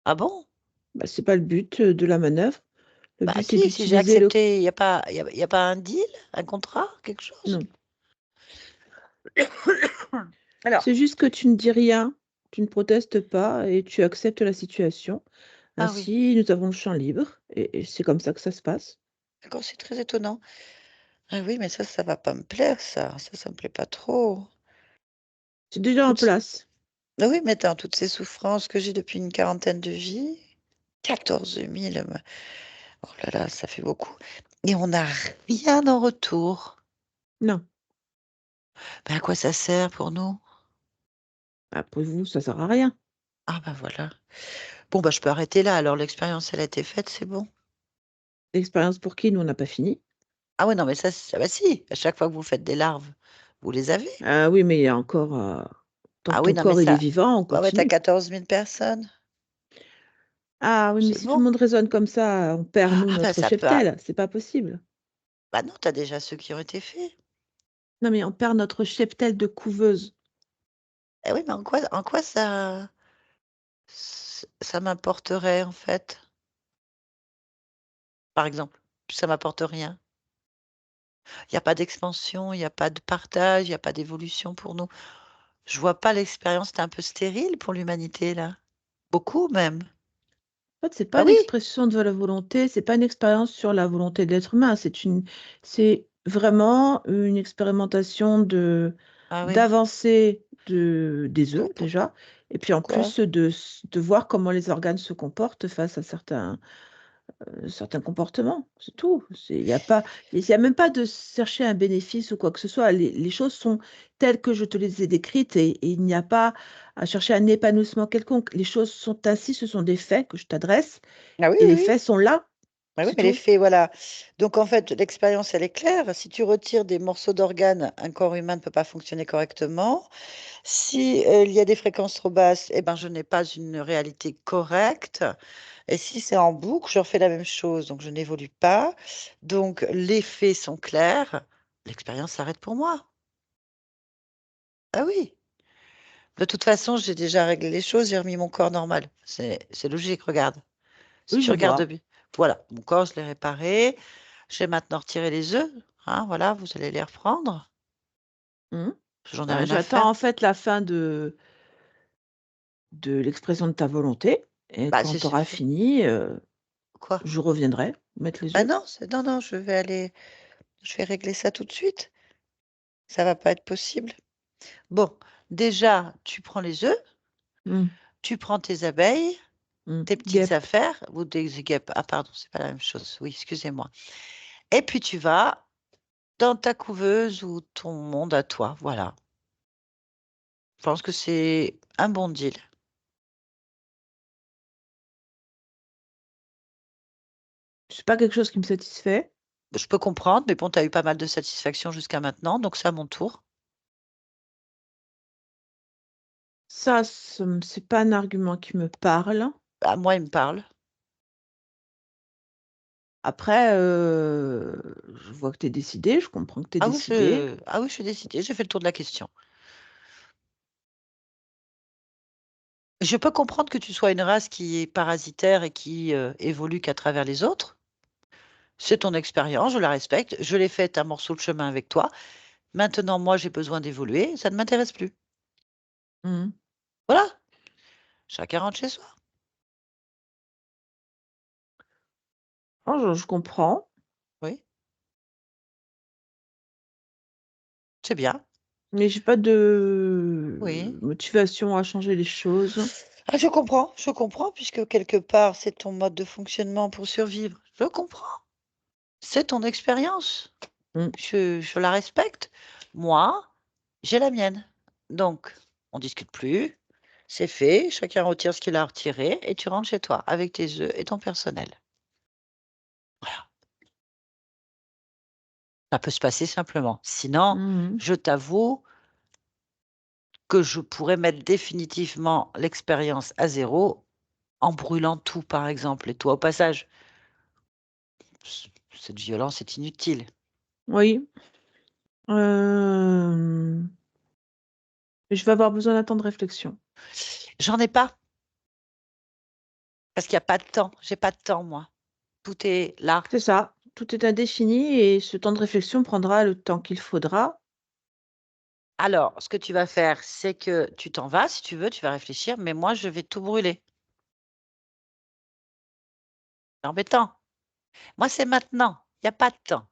Ah bon? bah, c'est pas le but de la manœuvre. Le Bah but, c'est si j'ai d'utiliser le... accepté, il y a pas un deal, un contrat, quelque chose? Non. Alors, C'est juste que tu ne dis rien, tu ne protestes pas et tu acceptes la situation. ah oui, Ainsi, nous avons le champ libre et c'est comme ça que ça se passe. d'accord, c'est très étonnant. Ah oui, mais ça va pas me plaire, ça. Ça me plaît pas trop. C'est déjà en Toutes... place. Ah oui, mais attends, toutes ces souffrances que j'ai depuis une quarantaine de vies, 14 000, oh là là, ça fait beaucoup. Et on n'a rien en retour. Non. Ben, à quoi ça sert pour nous? Après vous, ça sert à rien. Ah ben voilà. Bon, bah je peux arrêter là. Alors l'expérience, elle a été faite, c'est bon. L'expérience pour qui, nous, on n'a pas fini. Ah ouais, non, mais ça bah si, à chaque fois que vous faites des larves, vous les avez. Ah oui, mais il y a encore... tant que Ah oui, ton non, mais corps, il est ça. vivant, on Ouais, ouais, t'as continue. 14 000 personnes. Ah oui, mais C'est si tout le bon. monde raisonne comme ça, on perd, nous, Ah ben notre ça peut. cheptel. C'est pas possible. Bah non, t'as déjà ceux qui ont été faits. Non, mais on perd notre cheptel de couveuse. Eh oui, mais en quoi ça m'apporterait en fait, par exemple? Ça m'apporte rien. Il n'y a pas d'expansion, il n'y a pas de partage, il n'y a pas d'évolution pour nous. Je vois pas l'expérience, c'est un peu stérile pour l'humanité là. Beaucoup même. En fait, c'est pas Bah une oui. expression de la volonté, c'est pas une expérience sur la volonté de l'être humain, c'est vraiment une expérimentation Ah oui. d'avancer des œufs Pourquoi? déjà, et puis en Pourquoi? plus de voir comment les organes se comportent face à certains comportements, c'est tout. Il y a même pas de chercher un bénéfice ou quoi que ce soit. Les choses sont telles que je te les ai décrites et il n'y a pas à chercher un épanouissement quelconque. Les choses sont ainsi, ce sont des faits que je t'adresse Ah oui, et oui, les oui. faits sont là, Ah oui, c'est mais les tout. faits, voilà. Donc en fait, l'expérience, elle est claire. Si tu retires des morceaux d'organes, un corps humain ne peut pas fonctionner correctement. Si il y a des fréquences trop basses, eh ben, je n'ai pas une réalité correcte. Et si c'est en boucle, je refais la même chose. Donc je n'évolue pas. Donc les faits sont clairs. L'expérience s'arrête pour moi. Ah oui. De toute façon, j'ai déjà réglé les choses, j'ai remis mon corps normal. C'est logique, regarde. Si Oui, tu je regardes vois. bien. Voilà, mon corps, je l'ai réparé. Je vais maintenant retirer les œufs. Hein, voilà, vous allez les reprendre. Mhm. J'en ai rien à J'attends faire. en fait la fin de l'expression de ta volonté et Bah, quand tu auras fini, quoi? je reviendrai mettre les Bah œufs. non, non, je vais régler ça tout de suite. Ça va pas être possible. Bon, déjà, tu prends les œufs, Mhm. tu prends tes abeilles, Mhm. tes petites Guêpe. affaires, ou des guêpes. Ah, pardon, c'est pas la même chose. Oui, excusez-moi. Et puis tu vas dans ta couveuse ou ton monde à toi. Voilà. Je pense que c'est un bon deal. C'est pas quelque chose qui me satisfait. Je peux comprendre, mais bon, tu as eu pas mal de satisfaction jusqu'à maintenant, donc c'est à mon tour. Ça, c'est pas un argument qui me parle. À moi, il me parle. Après, je vois que tu es décidé, je comprends que tu es décidé. Ah oui, je suis décidée, j'ai fait le tour de la question. Je peux comprendre que tu sois une race qui est parasitaire et qui évolue qu'à travers les autres. C'est ton expérience, je la respecte. Je l'ai faite un morceau de chemin avec toi. Maintenant, moi, j'ai besoin d'évoluer. Ça ne m'intéresse plus. Mmh. Voilà, chacun rentre chez soi. Non, je comprends, Oui, c'est bien. mais j'ai pas de Oui. motivation à changer les choses. Ah, je comprends, puisque quelque part, c'est ton mode de fonctionnement pour survivre. Je comprends. C'est ton expérience. Mmh. Je la respecte. Moi, j'ai la mienne. Donc, on discute plus. C'est fait. Chacun retire ce qu'il a retiré et tu rentres chez toi avec tes œufs et ton personnel. Voilà. Ça peut se passer simplement. Sinon, Mmh. je t'avoue que je pourrais mettre définitivement l'expérience à zéro en brûlant tout, par exemple. Et toi, au passage, cette violence est inutile. Oui. Je vais avoir besoin d'un temps de réflexion. J'en ai pas, parce qu'il y a pas de temps. J'ai pas de temps, moi. Tout est là. C'est ça, tout est indéfini et ce temps de réflexion prendra le temps qu'il faudra. Alors, ce que tu vas faire, c'est que tu t'en vas, si tu veux, tu vas réfléchir, mais moi, je vais tout brûler. C'est embêtant. Moi, c'est maintenant. Il y a pas de temps.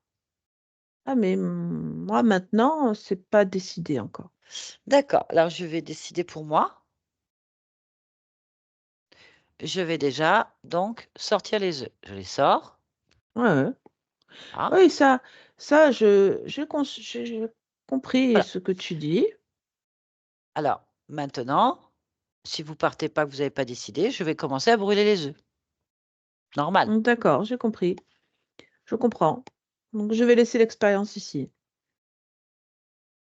Ah mais, moi maintenant, c'est pas décidé encore. D'accord, alors je vais décider pour moi. Je vais déjà donc sortir les œufs. Je les sors. Ouais, ouais. Ah, Oui, ça j'ai compris voilà. ce que tu dis. Alors, maintenant, si vous partez pas, que vous n'avez pas décidé, je vais commencer à brûler les œufs. Normal. D'accord, j'ai compris. Je comprends. Donc je vais laisser l'expérience ici.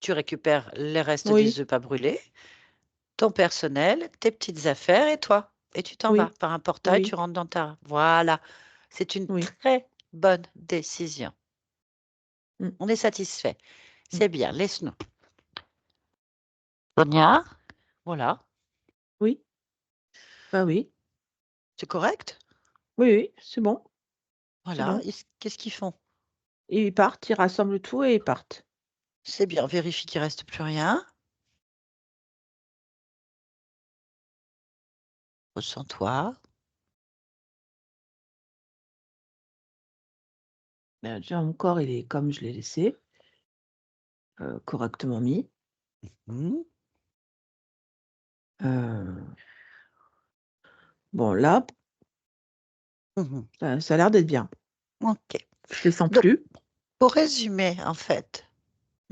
Tu récupères les restes Oui, des œufs pas brûlés, ton personnel, tes petites affaires et toi. Et tu t'en vas oui, par un portail, tu oui, rentres dans ta... Voilà. C'est une oui. très bonne décision. Mmh, On est satisfait. mmh. C'est bien, laisse-nous. Sonia, voilà. Oui, bah, oui. C'est correct? Oui, oui, c'est bon, c'est Voilà. bon. Qu'est-ce qu'ils font? Et ils partent, ils rassemblent tout et ils partent. C'est bien, vérifie qu'il reste plus rien. Ressens-toi. Déjà mon corps, il est comme je l'ai laissé, correctement mis. Mmh. Heu, bon là, Mmh. ça a l'air d'être bien. OK. Je les sens Donc, plus. pour résumer, en fait,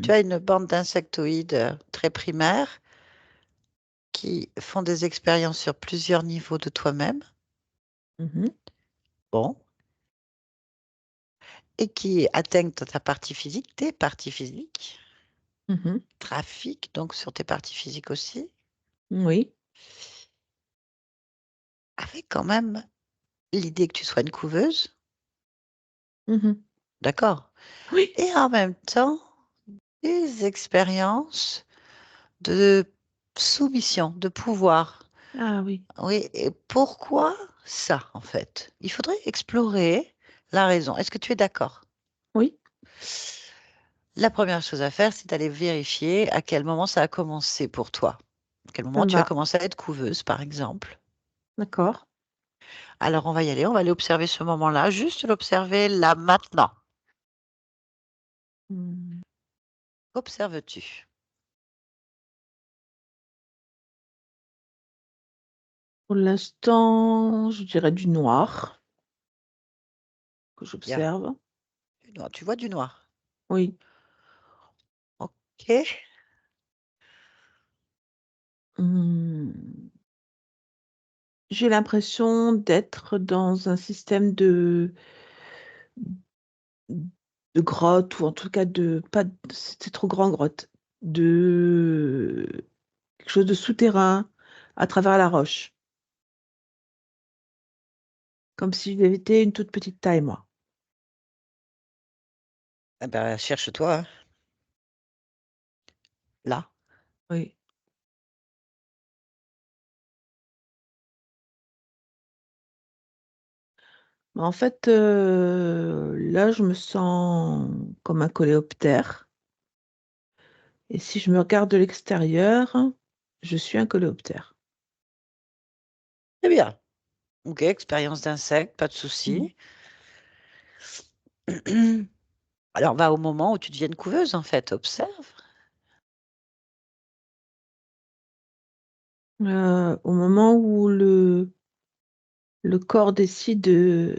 tu Mmh. as une bande d'insectoïdes, très primaires qui font des expériences sur plusieurs niveaux de toi-même. Mmh mh. Bon. Et qui atteignent ta partie physique, tes parties physiques, Mmh. trafiquent donc sur tes parties physiques aussi, Oui. avec quand même l'idée que tu sois une couveuse, Mmh. d'accord? Oui. Et en même temps, des expériences de soumission, de pouvoir. Ah oui. Oui, et pourquoi ça, en fait? Il faudrait explorer la raison. Est-ce que tu es d'accord? Oui, La première chose à faire, c'est d'aller vérifier à quel moment ça a commencé pour toi. À quel ça moment me tu as va. commencé à être couveuse, par exemple. D'accord. Alors on va y aller, on va aller observer ce moment-là, juste l'observer là, maintenant. Mmh. Qu'observes-tu? Pour l'instant, je dirais du noir que Bien, j'observe. du noir. Tu vois du noir? Oui. OK. Mmh. J'ai l'impression d'être dans un système de grotte ou en tout cas de pas d c'est trop grand grotte, de quelque chose de souterrain à travers la roche, comme si j'avais été une toute petite taille moi. Ah bah, cherche-toi, hein, là. Oui. En fait, là, je me sens comme un coléoptère et si je me regarde de l'extérieur, je suis un coléoptère. Très bien. OK, expérience d'insecte, pas de Mmh. souci. Alors va au moment où tu deviennes couveuse, en fait, observe. Au moment où le corps décide de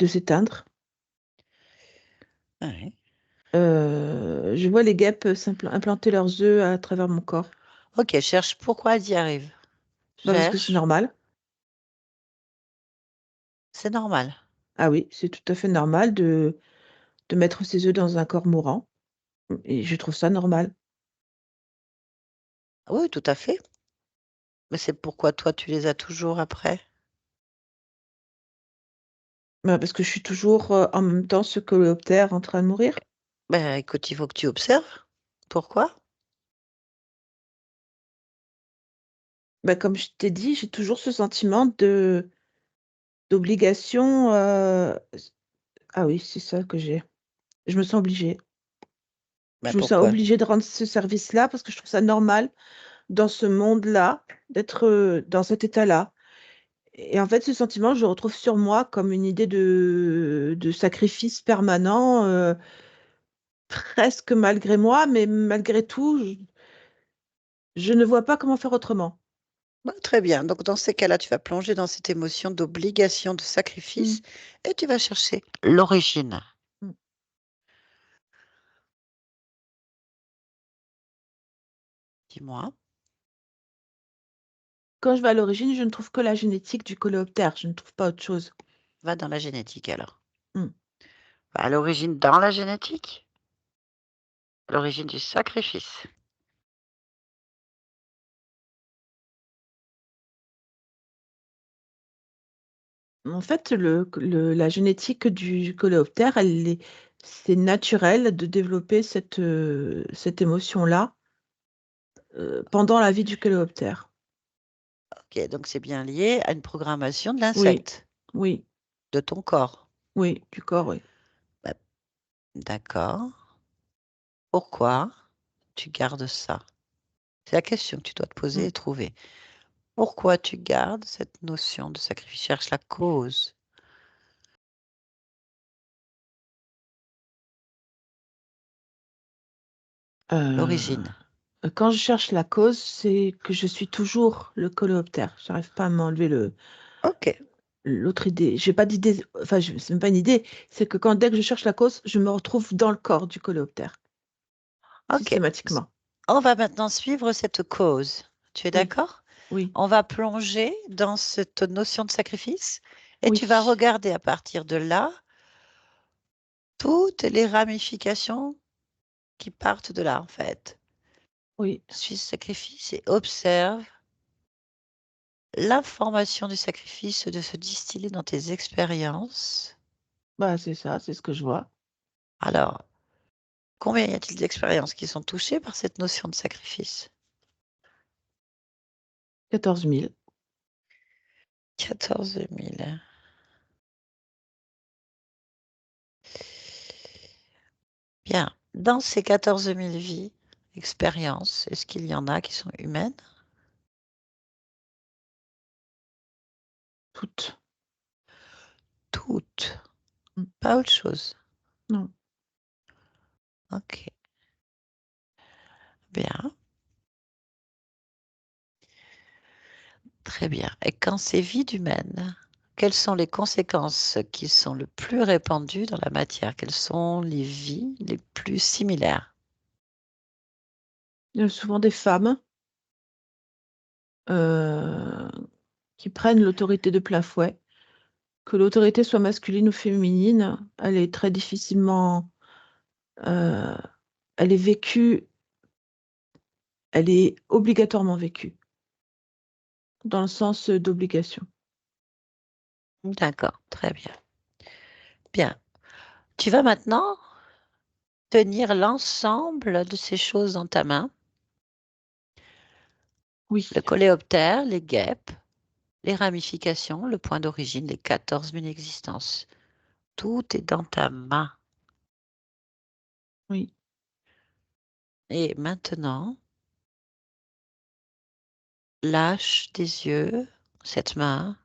s'éteindre, Ouais. je vois les guêpes implanter leurs œufs à travers mon corps. OK, cherche pourquoi elles y arrivent. Bah, parce que c'est Cherche, normal. c'est normal. Ah oui, c'est tout à fait normal de mettre ses œufs dans un corps mourant, et je trouve ça normal. Oui, tout à fait. Mais c'est pourquoi toi, tu les as toujours après? Parce que je suis toujours en même temps ce coléoptère en train de mourir. Ben, écoute, il faut que tu observes. Pourquoi? Comme je t'ai dit, j'ai toujours ce sentiment de d'obligation. Ah oui, c'est ça que j'ai. Je me sens obligée. Ben, Je me sens pourquoi? obligée de rendre ce service-là parce que je trouve ça normal dans ce monde-là d'être dans cet état-là. Et en fait, ce sentiment, je le retrouve sur moi comme une idée de sacrifice permanent, presque malgré moi, mais malgré tout, je ne vois pas comment faire autrement. Ben, très bien. Donc, dans ces cas-là, tu vas plonger dans cette émotion d'obligation, de Mmh, sacrifice, et tu vas chercher l'origine. mmh. Dis-moi, Quand je vais à l'origine, je ne trouve que la génétique du coléoptère, je ne trouve pas autre chose. va dans la génétique alors. Mmh. Va à l'origine dans la génétique, l'origine du sacrifice. En fait, la génétique du coléoptère, c'est naturel de développer cette émotion-là, pendant la vie du coléoptère. Ok, donc c'est bien lié à une programmation de Oui, l'insecte, oui, de ton corps. oui, du corps, oui. Bah, d'accord. Pourquoi tu gardes ça? C'est la question que tu dois te poser Mmh. et trouver. Pourquoi tu gardes cette notion de sacrifice? Cherche la cause, l'origine. Quand je cherche la cause, c'est que je suis toujours le coléoptère. J'arrive pas à m'enlever Ok, l'autre idée. J'ai pas d'idée, enfin, c'est même pas une idée, c'est que dès que je cherche la cause, je me retrouve dans le corps du coléoptère, ok. systématiquement. On va maintenant suivre cette cause. Tu es Oui, d'accord? oui, On va plonger dans cette notion de sacrifice et oui, tu vas regarder à partir de là toutes les ramifications qui partent de là, en fait. oui. Suis ce sacrifice et observe l'information du sacrifice de se distiller dans tes expériences. C'est ça, c'est ce que je vois. Alors, combien y a-t-il d'expériences qui sont touchées par cette notion de sacrifice? 14 000. 14 000. Bien. Dans ces 14 000 vies, expériences, est-ce qu'il y en a qui sont humaines? Toutes. Toutes. Mmh. Pas autre chose. Non. Ok. Bien. Très bien. Et quand c'est vie humaine, quelles sont les conséquences qui sont le plus répandues dans la matière? Quelles sont les vies les plus similaires? Il y a souvent des femmes, heu, qui prennent l'autorité de plein fouet. Que l'autorité soit masculine ou féminine, elle est très difficilement, heu, elle est vécue, elle est obligatoirement vécue, dans le sens, d'obligation. D'accord, très bien. Bien. Tu vas maintenant tenir l'ensemble de ces choses dans ta main. Oui, Le coléoptère, les guêpes, les ramifications, le point d'origine, les 14 000 existences. Tout est dans ta main. oui, Et maintenant, lâche des yeux cette main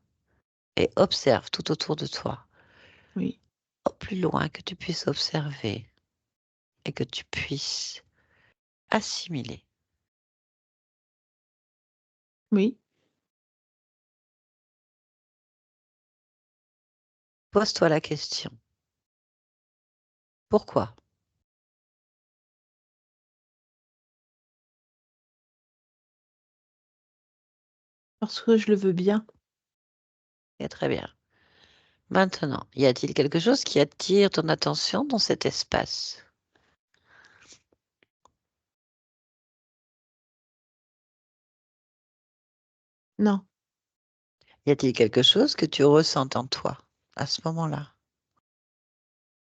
et observe tout autour de toi, oui, au plus loin que tu puisses observer et que tu puisses assimiler. oui, Pose-toi la question. Pourquoi? parce que je le veux bien. Et très bien. Maintenant, y a-t-il quelque chose qui attire ton attention dans cet espace? Non, Y a-t-il quelque chose que tu ressens en toi? à ce moment-là?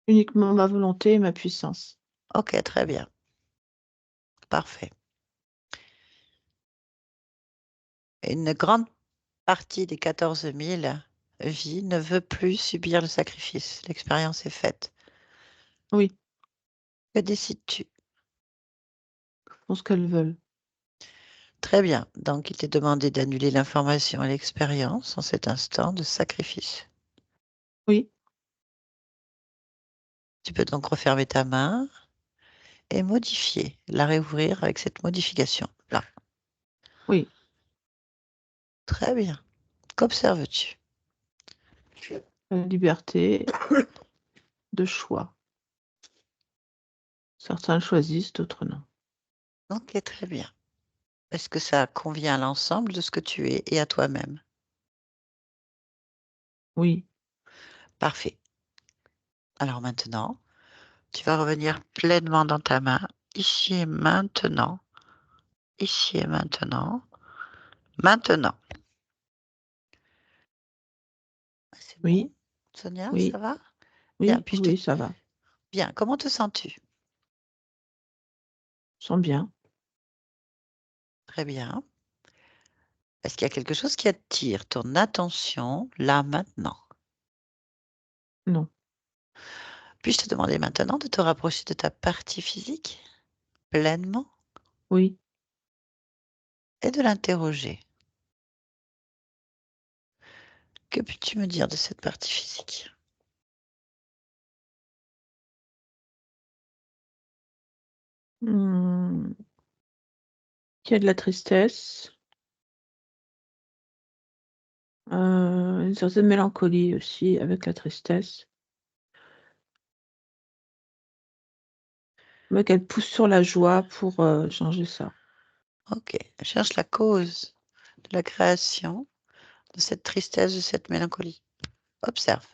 Uniquement ma volonté et ma puissance. Ok, très bien. Parfait. Une grande partie des 14 000 vies ne veut plus subir le sacrifice. L'expérience est faite. Oui, Que décides-tu? font ce qu'elles veulent. Très bien. Donc, il t'est demandé d'annuler l'information et l'expérience en cet instant de sacrifice. Oui, Tu peux donc refermer ta main et modifier, la réouvrir avec cette modification. Là. oui. Très bien. Qu'observes-tu? La liberté de choix. Certains choisissent, d'autres non. Ok, très bien. Est-ce que ça convient à l'ensemble de ce que tu es et à toi-même? Oui, Parfait. Alors maintenant, tu vas revenir pleinement dans ta main, ici et maintenant, ici et maintenant, maintenant. C'est bon, oui, Sonia, ça oui, va? Bien, oui, puis oui, ça va. bien, comment te sens-tu? Je sens bien. Très bien. Est-ce qu'il y a quelque chose qui attire ton attention là maintenant? Non. Puis-je te demander maintenant de te rapprocher de ta partie physique pleinement Oui. et de l'interroger? Que peux-tu me dire de cette partie physique? Hmm. Il y a de la tristesse, une certaine mélancolie aussi avec la tristesse, mais qu'elle pousse sur la joie pour changer ça. Ok, cherche la cause de la création de cette tristesse, de cette mélancolie. Observe.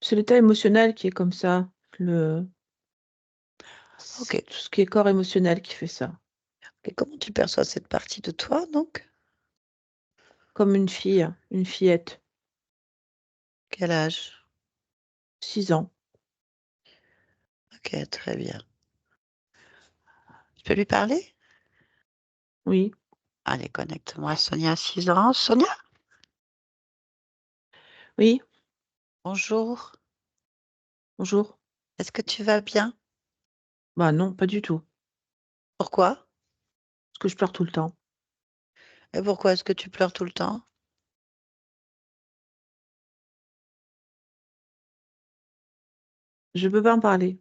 C'est l'état émotionnel qui est comme ça. Ok, C'est tout ce qui est corps émotionnel qui fait ça. et comment tu perçois cette partie de toi donc? Comme une fille, une fillette, Quel âge? 6 ans. Ok, très bien. Tu peux lui parler? Oui, Allez, connecte-moi à Sonia, 6 ans. Sonia, oui, bonjour. bonjour. Est-ce que tu vas bien? Bah non, pas du tout. Pourquoi? Parce que je pleure tout le temps. Et pourquoi est-ce que tu pleures tout le temps? Je peux pas en parler.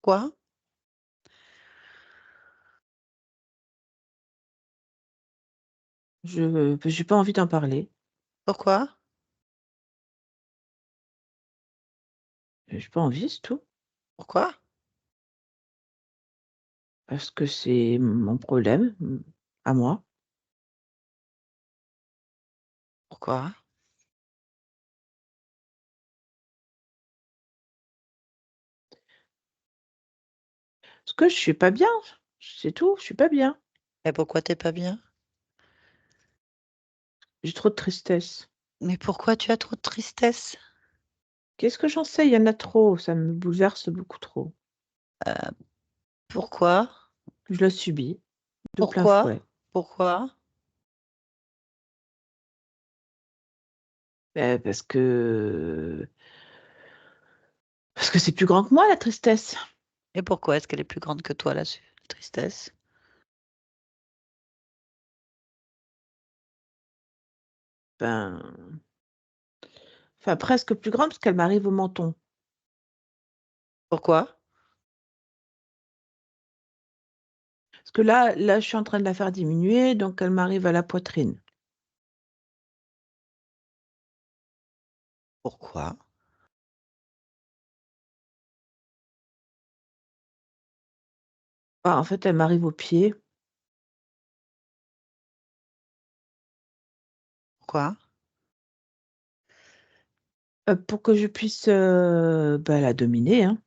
Quoi? J'ai pas envie d'en parler. Pourquoi? J'ai pas envie, c'est tout. Pourquoi? Parce que c'est mon problème, à moi. Pourquoi? Parce que je suis pas bien, c'est tout, je suis pas bien. Et pourquoi t'es pas bien? J'ai trop de tristesse. Mais pourquoi tu as trop de tristesse? Qu'est-ce que j'en sais? Il y en a trop, ça me bouleverse beaucoup trop. Pourquoi? Je la subis de plein Pourquoi? fouet. Pourquoi? Parce que c'est plus grand que moi la tristesse. Et pourquoi est-ce qu'elle est plus grande que toi là-dessus, la tristesse? Ben, enfin presque plus grande parce qu'elle m'arrive au menton. Pourquoi? Parce que là, je suis en train de la faire diminuer, donc elle m'arrive à la poitrine. Pourquoi? Ah, en fait, elle m'arrive aux pieds. Pourquoi? Pour que je puisse, bah, la dominer, hein.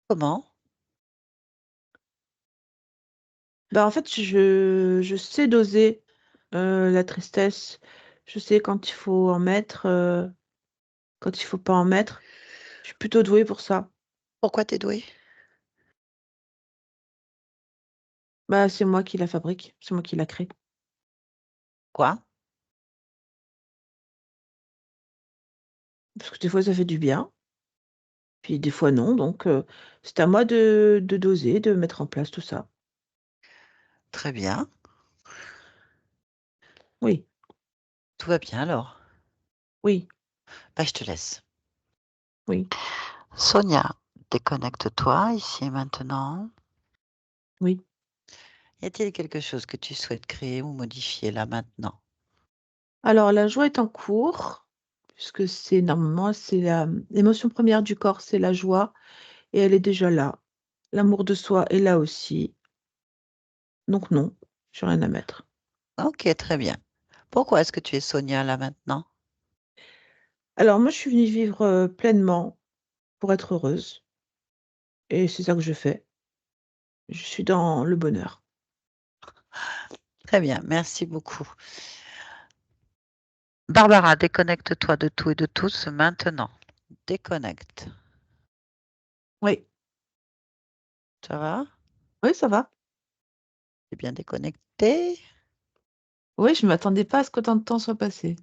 Comment? Bah, en fait, je sais doser La tristesse, je sais quand il faut en mettre, quand il faut pas en mettre. Je suis plutôt douée pour ça. Pourquoi tu es douée? Bah, c'est moi qui la fabrique, c'est moi qui la crée. Quoi? Parce que des fois, ça fait du bien, puis des fois non, donc c'est à moi de doser, de mettre en place tout ça. Très bien. Oui, Tout va bien alors? oui, Bah, je te laisse. oui, Sonia, déconnecte-toi ici et maintenant. oui. Y a-t-il quelque chose que tu souhaites créer ou modifier là maintenant? Alors la joie est en cours, puisque c'est normalement, c'est la l'émotion première du corps, c'est la joie et elle est déjà là. L'amour de soi est là aussi, donc non, j'ai rien à mettre. OK, très bien. Pourquoi est-ce que tu es Sonia là maintenant? Alors moi, je suis venue vivre, pleinement pour être heureuse et c'est ça que je fais. Je suis dans le bonheur. Très bien, merci beaucoup. Barbara, déconnecte-toi de tout et de tous maintenant. Déconnecte. Oui, Ça va? oui, ça va. Tu es bien déconnectée? Oui, je m'attendais pas à ce qu'autant de temps soit passé,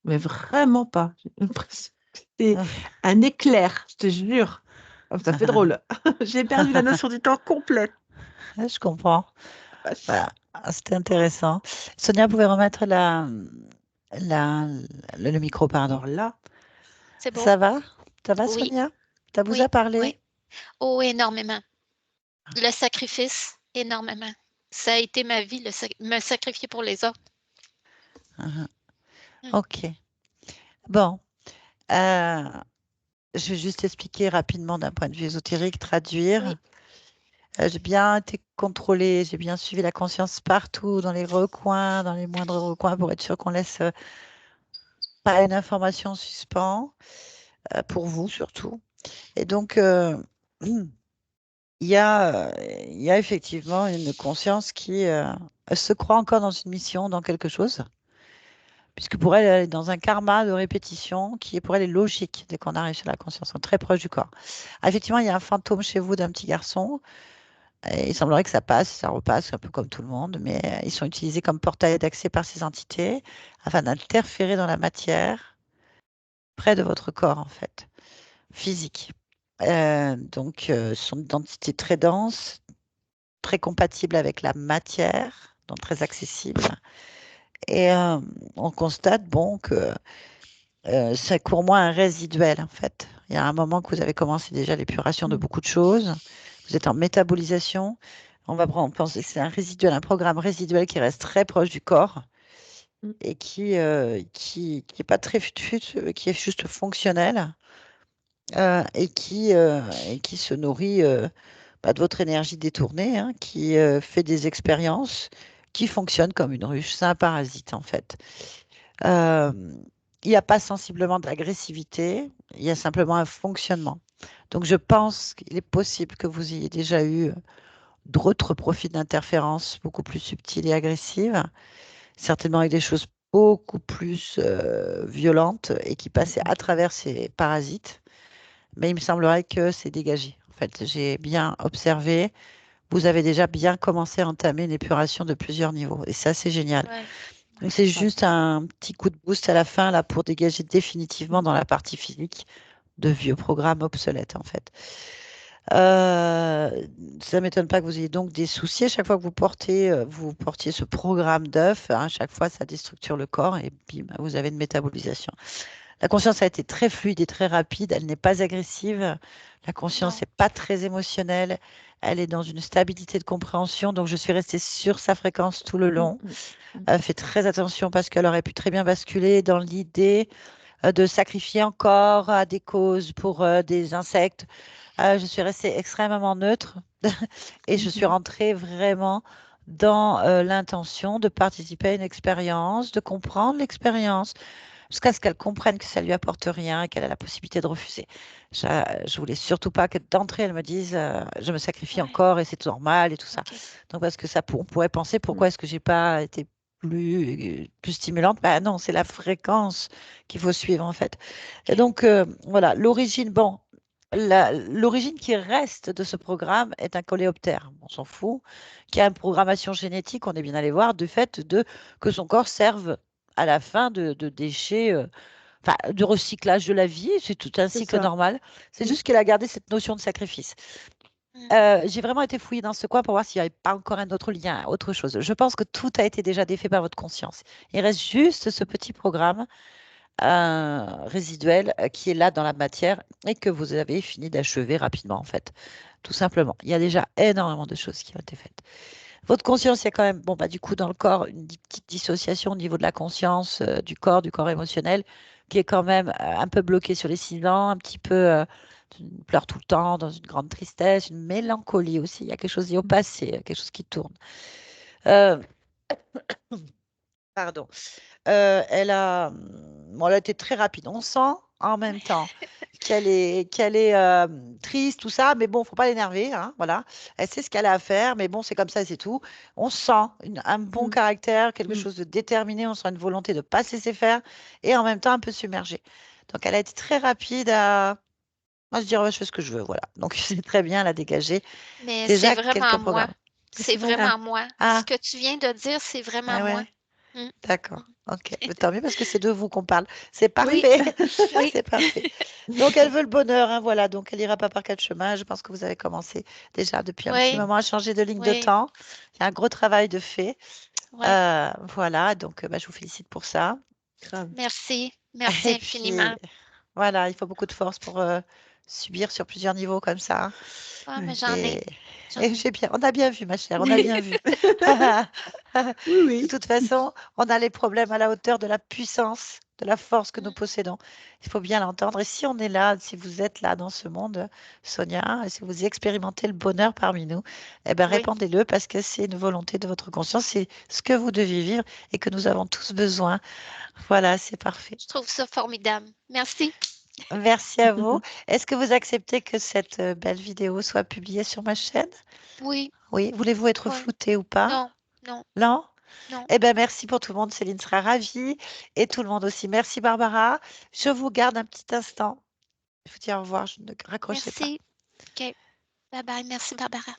mais vraiment pas. J'ai l'impression que c'était un éclair, je te jure. Oh, ça fait drôle. J'ai perdu la notion du temps complète. Je comprends. Vache. Voilà, c'était intéressant. Sonia, vous pouvez remettre la le micro, pardon. Alors là, C'est beau? Ça va? Ça va, Oui, Sonia? Ça vous oui, a parlé? oui. Oh, énormément. Le sacrifice, énormément. Ça a été ma vie, me sacrifier pour les autres. Mmh. Mmh. OK. Bon, heu, je vais juste expliquer rapidement d'un point de vue ésotérique, Oui, traduire. J'ai bien été contrôlée, j'ai bien suivi la conscience partout, dans les recoins, dans les moindres recoins pour être sûre qu'on laisse, pas une information en suspens, pour vous surtout et donc il y a, il y a effectivement une conscience qui, se croit encore dans une mission, dans quelque chose, puisque pour elle, elle est dans un karma de répétition qui est pour elle est logique dès qu'on arrive sur la conscience, on est très proche du corps. Ah, effectivement, il y a un fantôme chez vous d'un petit garçon et il semblerait que ça passe, ça repasse un peu comme tout le monde, mais ils sont utilisés comme portail d'accès par ces entités afin d'interférer dans la matière près de votre corps, en fait, physique. Donc, ce sont d'entités très denses, très compatible avec la matière, donc très accessible. Et on constate bon que c'est pour moi un résiduel en fait. Il y a un moment que vous avez commencé déjà l'épuration de mmh, beaucoup de choses. Vous êtes en métabolisation. On pense que c'est un résiduel, un programme résiduel qui reste très proche du corps mmh, et qui est pas très qui est juste fonctionnel et qui se nourrit bah, de votre énergie détournée, hein, qui fait des expériences, qui fonctionne comme une ruche. C'est un parasite, en fait. Euh, il n'y a pas sensiblement d'agressivité, il y a simplement un fonctionnement. Donc, je pense qu'il est possible que vous ayez déjà eu d'autres profils d'interférence beaucoup plus subtiles et agressives, certainement avec des choses beaucoup plus violentes et qui mmh, passaient mmh, à travers ces parasites. Mais il me semblerait que c'est dégagé. En fait, j'ai bien observé. Vous avez déjà bien commencé à entamer une épuration de plusieurs niveaux et ça, c'est génial. ouais, Donc, c'est ouais, juste un petit coup de boost à la fin là pour dégager définitivement mmh, dans la partie physique de vieux programmes obsolètes en fait. Ça m'étonne pas que vous ayez donc des soucis à chaque fois que vous portiez ce programme d'œuf. Hein, à chaque fois, ça déstructure le corps et puis bah, vous avez une métabolisation. La conscience a été très fluide et très rapide. Elle n'est pas agressive. La conscience non. n'est pas très émotionnelle. Elle est dans une stabilité de compréhension. Donc, je suis restée sur sa fréquence tout le mmh, long. mmh, mmh, Faites très attention parce qu'elle aurait pu très bien basculer dans l'idée de sacrifier encore à des causes pour des insectes. Je suis restée extrêmement neutre et je suis mmh, rentrée vraiment dans l'intention de participer à une expérience, de comprendre l'expérience, jusqu'à ce qu'elle comprenne que ça lui apporte rien et qu'elle a la possibilité de refuser. Je voulais surtout pas que d'entrée elle me dise je me sacrifie Ouais, encore et c'est normal et tout ça. OK. Donc parce que ça, on pourrait penser mmh, pourquoi est-ce que j'ai pas été plus stimulante. Ben non, c'est la fréquence qu'il faut suivre en fait. Et donc voilà, l'origine, bon, l'origine qui reste de ce programme est un coléoptère, on s'en fout, qui a une programmation génétique, on est bien allé voir, du fait que son corps serve à la fin de déchets, enfin, de recyclage de la vie, c'est tout un C'est cycle ça. normal. C'est Mm. juste qu'elle a gardé cette notion de sacrifice. J'ai vraiment été fouillée dans ce coin pour voir s'il n'y avait pas encore un autre lien, autre chose. Je pense que tout a été déjà défait par votre conscience. Il reste juste ce petit programme résiduel qui est là dans la matière et que vous avez fini d'achever rapidement, en fait. Tout simplement. Il y a déjà énormément de choses qui ont été faites. Votre conscience, il y a quand même, bon, bah, du coup, dans le corps, une petite dissociation au niveau de la conscience, du corps émotionnel, qui est quand même un peu bloqué sur les 6 ans, un petit peu, tu pleures tout le temps, dans une grande tristesse, une mélancolie aussi. Il y a quelque chose lié au passé, quelque chose qui tourne. Euh, pardon. Bon, elle a été très rapide. On sent en même temps qu'elle est triste, tout ça, mais bon, faut pas l'énerver, hein, voilà. Elle sait ce qu'elle a à faire, mais bon, c'est comme ça, c'est tout. On sent un bon Mm. caractère, quelque Mm. chose de déterminé, on sent une volonté de pas se laisser faire et en même temps un peu submergée. Donc, elle a été très rapide à moi, je dirais, ouais, je fais ce que je veux, voilà. Donc, c'est très bien, elle a dégagé Mais c'est déjà vraiment quelques moi. programmes. C'est C'est vrai? Ah, vraiment moi. Ce ah, que tu viens de dire, c'est vraiment ah moi. ouais. Mm. D'accord, ok. Mais tant mieux parce que c'est de vous qu'on parle. C'est Oui, parfait, oui, c'est parfait. Donc elle veut le bonheur, hein, voilà. Donc elle ira pas par quatre chemins. Je pense que vous avez commencé déjà depuis un petit oui, moment à changer de ligne de oui, temps. Il y a un gros travail de fait. oui. Voilà, donc bah, je vous félicite pour ça. Grave. Merci. Merci Et puis infiniment. voilà, il faut beaucoup de force pour subir sur plusieurs niveaux comme ça, hein. Ah, mais Ouais. j'en ai. Et, J'en et ai. on a bien vu, ma chère, on a bien vu. Oui, De oui. toute façon, on a les problèmes à la hauteur de la puissance, de la force que nous Mm. possédons. Il faut bien l'entendre. Et si on est là, si vous êtes là dans ce monde, Sonia, et si vous expérimentez le bonheur parmi nous, eh ben, Oui, répandez-le parce que c'est une volonté de votre conscience, c'est ce que vous devez vivre et que nous avons tous besoin. Voilà, c'est parfait. je trouve ça formidable. Merci. Merci à vous. Est-ce que vous acceptez que cette belle vidéo soit publiée sur ma chaîne? Oui, Oui. Voulez-vous être oui. flouté ou pas? Non, non, Non? non. Eh bien, merci pour tout le monde. Céline sera ravie et tout le monde aussi. Merci Barbara. Je vous garde un petit instant. Je vous dis au revoir. Je ne raccrochez pas. Merci. OK. Bye bye. Merci, Barbara.